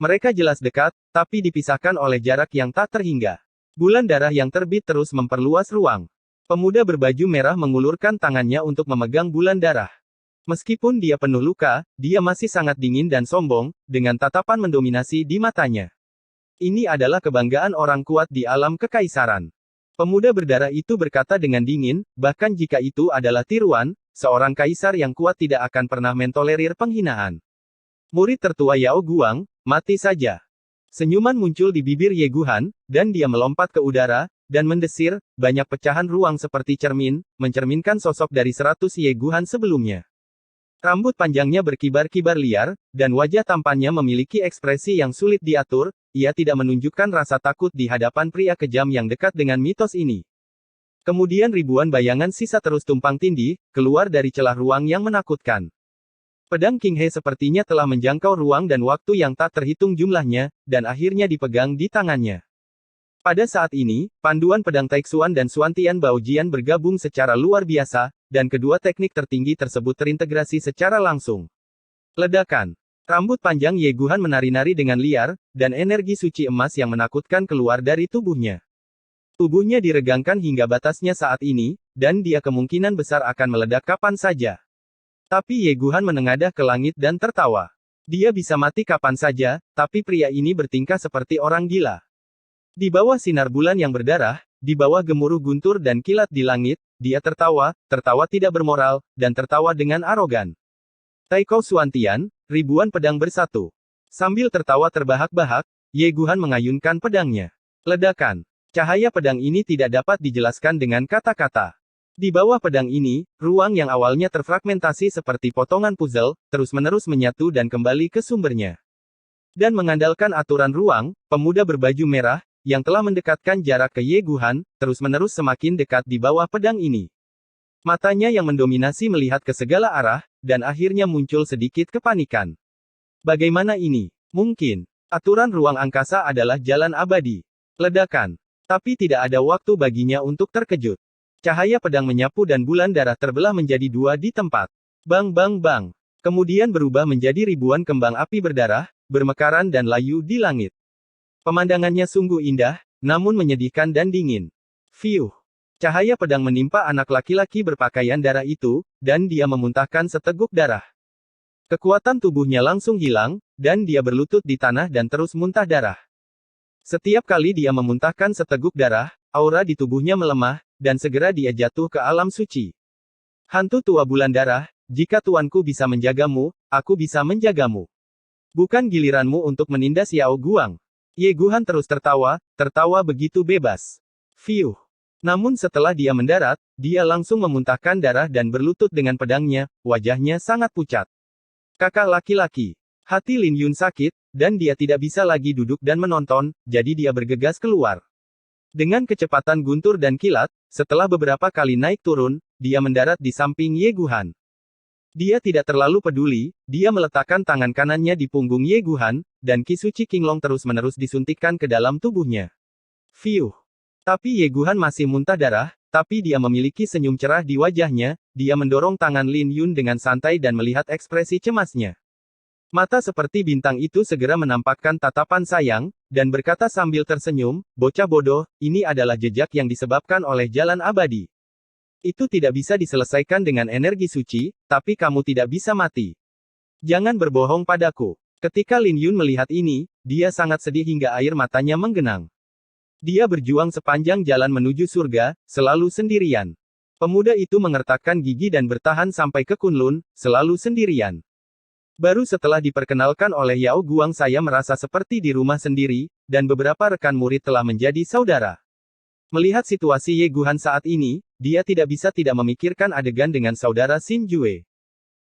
S2: Mereka jelas dekat, tapi dipisahkan oleh jarak yang tak terhingga. Bulan darah yang terbit terus memperluas ruang. Pemuda berbaju merah mengulurkan tangannya untuk memegang bulan darah. Meskipun dia penuh luka, dia masih sangat dingin dan sombong, dengan tatapan mendominasi di matanya. Ini adalah kebanggaan orang kuat di alam kekaisaran. Pemuda berdarah itu berkata dengan dingin, bahkan jika itu adalah tiruan, seorang kaisar yang kuat tidak akan pernah mentolerir penghinaan. Murid tertua Yao Guang, mati saja. Senyuman muncul di bibir Ye Guhan, dan dia melompat ke udara, dan mendesir, banyak pecahan ruang seperti cermin, mencerminkan sosok dari 100 Ye Guhan sebelumnya. Rambut panjangnya berkibar-kibar liar, dan wajah tampannya memiliki ekspresi yang sulit diatur, ia tidak menunjukkan rasa takut di hadapan pria kejam yang dekat dengan mitos ini. Kemudian ribuan bayangan sisa terus tumpang tindih, keluar dari celah ruang yang menakutkan. Pedang King He sepertinya telah menjangkau ruang dan waktu yang tak terhitung jumlahnya, dan akhirnya dipegang di tangannya. Pada saat ini, panduan pedang Taixuan dan Xuantian Baojian bergabung secara luar biasa, dan kedua teknik tertinggi tersebut terintegrasi secara langsung. Ledakan. Rambut panjang Ye Guhan menari-nari dengan liar, dan energi suci emas yang menakutkan keluar dari tubuhnya. Tubuhnya diregangkan hingga batasnya saat ini, dan dia kemungkinan besar akan meledak kapan saja. Tapi Ye Guhan menengadah ke langit dan tertawa. Dia bisa mati kapan saja, tapi pria ini bertingkah seperti orang gila. Di bawah sinar bulan yang berdarah, di bawah gemuruh guntur dan kilat di langit, dia tertawa tidak bermoral, dan tertawa dengan arogan. Taiko Xuantian, ribuan pedang bersatu. Sambil tertawa terbahak-bahak, Ye Guhan mengayunkan pedangnya. Ledakan. Cahaya pedang ini tidak dapat dijelaskan dengan kata-kata. Di bawah pedang ini, ruang yang awalnya terfragmentasi seperti potongan puzzle, terus-menerus menyatu dan kembali ke sumbernya. Dan mengandalkan aturan ruang, pemuda berbaju merah, yang telah mendekatkan jarak ke Ye Guhan, terus-menerus semakin dekat di bawah pedang ini. Matanya yang mendominasi melihat ke segala arah, dan akhirnya muncul sedikit kepanikan. Bagaimana ini? Mungkin. Aturan ruang angkasa adalah jalan abadi. Ledakan. Tapi tidak ada waktu baginya untuk terkejut. Cahaya pedang menyapu dan bulan darah terbelah menjadi dua di tempat. Bang bang bang. Kemudian berubah menjadi ribuan kembang api berdarah, bermekaran dan layu di langit. Pemandangannya sungguh indah, namun menyedihkan dan dingin. Fiuh. Cahaya pedang menimpa anak laki-laki berpakaian darah itu, dan dia memuntahkan seteguk darah. Kekuatan tubuhnya langsung hilang, dan dia berlutut di tanah dan terus muntah darah. Setiap kali dia memuntahkan seteguk darah, aura di tubuhnya melemah, dan segera dia jatuh ke alam suci. Hantu tua bulan darah, jika tuanku bisa menjagamu, aku bisa menjagamu. Bukan giliranmu untuk menindas Yao Guang. Ye Guhan terus tertawa begitu bebas. Fiuh. Namun setelah dia mendarat, dia langsung memuntahkan darah dan berlutut dengan pedangnya, wajahnya sangat pucat. Kakak laki-laki. Hati Lin Yun sakit, dan dia tidak bisa lagi duduk dan menonton, jadi dia bergegas keluar. Dengan kecepatan guntur dan kilat, setelah beberapa kali naik turun, dia mendarat di samping Ye Guhan. Dia tidak terlalu peduli, dia meletakkan tangan kanannya di punggung Ye Guhan, dan Ki Suci Qinglong terus-menerus disuntikkan ke dalam tubuhnya. Fiuh. Tapi Ye Guhan masih muntah darah, tapi dia memiliki senyum cerah di wajahnya, dia mendorong tangan Lin Yun dengan santai dan melihat ekspresi cemasnya. Mata seperti bintang itu segera menampakkan tatapan sayang, dan berkata sambil tersenyum, "Bocah bodoh, ini adalah jejak yang disebabkan oleh jalan abadi. Itu tidak bisa diselesaikan dengan energi suci, tapi kamu tidak bisa mati. Jangan berbohong padaku." Ketika Lin Yun melihat ini, dia sangat sedih hingga air matanya menggenang. Dia berjuang sepanjang jalan menuju surga, selalu sendirian. Pemuda itu mengertakkan gigi dan bertahan sampai ke Kunlun, selalu sendirian. Baru setelah diperkenalkan oleh Yao Guang saya merasa seperti di rumah sendiri, dan beberapa rekan murid telah menjadi saudara. Melihat situasi Ye Guhan saat ini, dia tidak bisa tidak memikirkan adegan dengan saudara Xin Jue.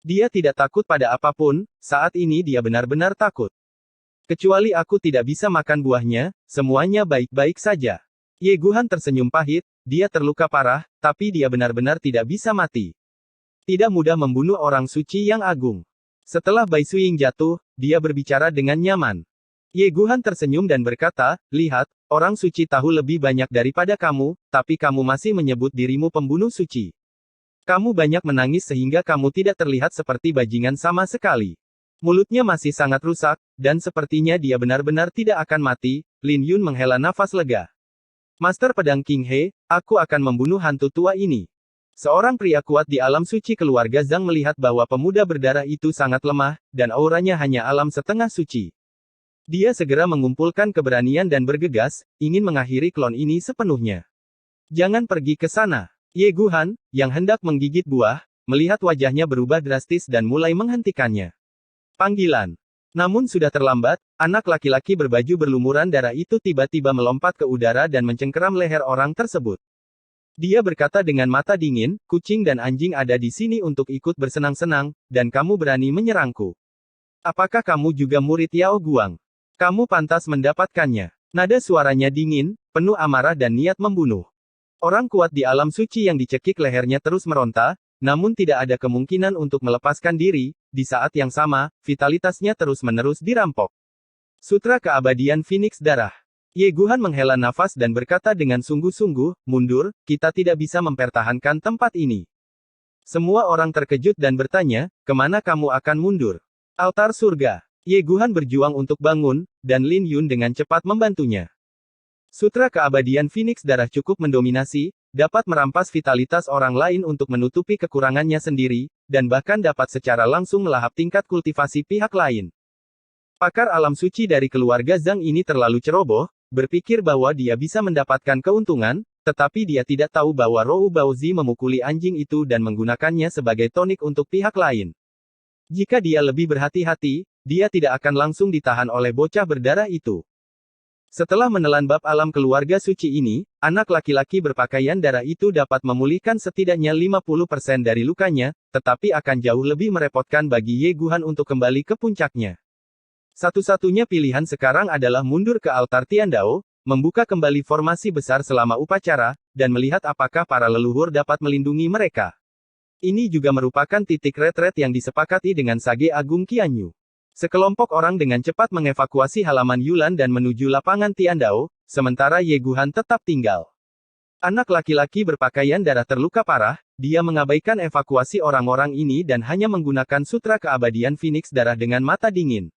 S2: Dia tidak takut pada apapun, saat ini dia benar-benar takut. Kecuali aku tidak bisa makan buahnya, semuanya baik-baik saja. Ye Guhan tersenyum pahit, dia terluka parah, tapi dia benar-benar tidak bisa mati. Tidak mudah membunuh orang suci yang agung. Setelah Bai Suiying jatuh, dia berbicara dengan nyaman. Ye Guhan tersenyum dan berkata, "Lihat, orang suci tahu lebih banyak daripada kamu, tapi kamu masih menyebut dirimu pembunuh suci. Kamu banyak menangis sehingga kamu tidak terlihat seperti bajingan sama sekali." Mulutnya masih sangat rusak, dan sepertinya dia benar-benar tidak akan mati. Lin Yun menghela nafas lega. "Master Pedang King He, aku akan membunuh hantu tua ini." Seorang pria kuat di alam suci keluarga Zhang melihat bahwa pemuda berdarah itu sangat lemah, dan auranya hanya alam setengah suci. Dia segera mengumpulkan keberanian dan bergegas, ingin mengakhiri klon ini sepenuhnya. "Jangan pergi ke sana." Ye Guhan, yang hendak menggigit buah, melihat wajahnya berubah drastis dan mulai menghentikannya. Panggilan. Namun sudah terlambat, anak laki-laki berbaju berlumuran darah itu tiba-tiba melompat ke udara dan mencengkeram leher orang tersebut. Dia berkata dengan mata dingin, "Kucing dan anjing ada di sini untuk ikut bersenang-senang, dan kamu berani menyerangku. Apakah kamu juga murid Yao Guang? Kamu pantas mendapatkannya." Nada suaranya dingin, penuh amarah dan niat membunuh. Orang kuat di alam suci yang dicekik lehernya terus meronta, namun tidak ada kemungkinan untuk melepaskan diri. Di saat yang sama, vitalitasnya terus-menerus dirampok. Sutra keabadian Phoenix Darah. Ye Guhan menghela nafas dan berkata dengan sungguh-sungguh, "Mundur, kita tidak bisa mempertahankan tempat ini." Semua orang terkejut dan bertanya, "Kemana kamu akan mundur?" Altar surga. Ye Guhan berjuang untuk bangun, dan Lin Yun dengan cepat membantunya. Sutra keabadian Phoenix Darah cukup mendominasi, dapat merampas vitalitas orang lain untuk menutupi kekurangannya sendiri, dan bahkan dapat secara langsung melahap tingkat kultivasi pihak lain. Pakar alam suci dari keluarga Zhang ini terlalu ceroboh, berpikir bahwa dia bisa mendapatkan keuntungan, tetapi dia tidak tahu bahwa Rou Baozi memukuli anjing itu dan menggunakannya sebagai tonik untuk pihak lain. Jika dia lebih berhati-hati, dia tidak akan langsung ditahan oleh bocah berdarah itu. Setelah menelan bab alam keluarga suci ini, anak laki-laki berpakaian darah itu dapat memulihkan setidaknya 50% dari lukanya, tetapi akan jauh lebih merepotkan bagi Ye Guhan untuk kembali ke puncaknya. Satu-satunya pilihan sekarang adalah mundur ke altar Tiandao, membuka kembali formasi besar selama upacara, dan melihat apakah para leluhur dapat melindungi mereka. Ini juga merupakan titik retret yang disepakati dengan Sage Agung Qianyu. Sekelompok orang dengan cepat mengevakuasi halaman Yulan dan menuju lapangan Tiandao, sementara Ye Guhan tetap tinggal. Anak laki-laki berpakaian darah terluka parah, dia mengabaikan evakuasi orang-orang ini dan hanya menggunakan sutra keabadian Phoenix Darah dengan mata dingin.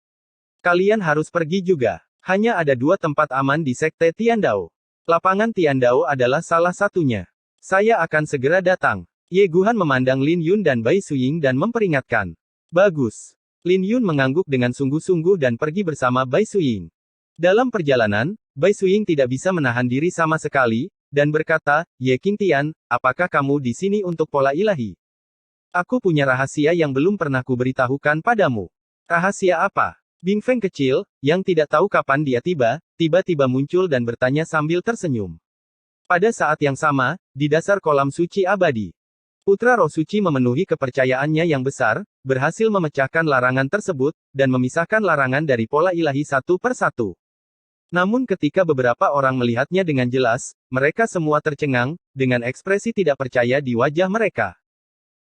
S2: "Kalian harus pergi juga. Hanya ada 2 tempat aman di Sekte Tiandao. Lapangan Tiandao adalah salah satunya. Saya akan segera datang." Ye Guhan memandang Lin Yun dan Bai Suiying dan memperingatkan. "Bagus." Lin Yun mengangguk dengan sungguh-sungguh dan pergi bersama Bai Suiying. Dalam perjalanan, Bai Suiying tidak bisa menahan diri sama sekali, dan berkata, "Ye Qingtian, apakah kamu di sini untuk pola ilahi? Aku punya rahasia yang belum pernah kuberitahukan padamu." "Rahasia apa?" Bing Feng kecil, yang tidak tahu kapan dia tiba-tiba muncul dan bertanya sambil tersenyum. Pada saat yang sama, di dasar kolam suci abadi, Putra Roh Suci memenuhi kepercayaannya yang besar, berhasil memecahkan larangan tersebut, dan memisahkan larangan dari pola ilahi satu per satu. Namun ketika beberapa orang melihatnya dengan jelas, mereka semua tercengang, dengan ekspresi tidak percaya di wajah mereka.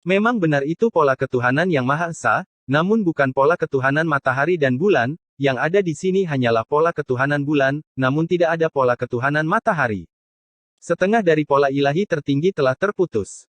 S2: Memang benar itu pola ketuhanan yang Maha Esa, namun bukan pola ketuhanan matahari dan bulan, yang ada di sini hanyalah pola ketuhanan bulan, namun tidak ada pola ketuhanan matahari. Setengah dari pola ilahi tertinggi telah terputus.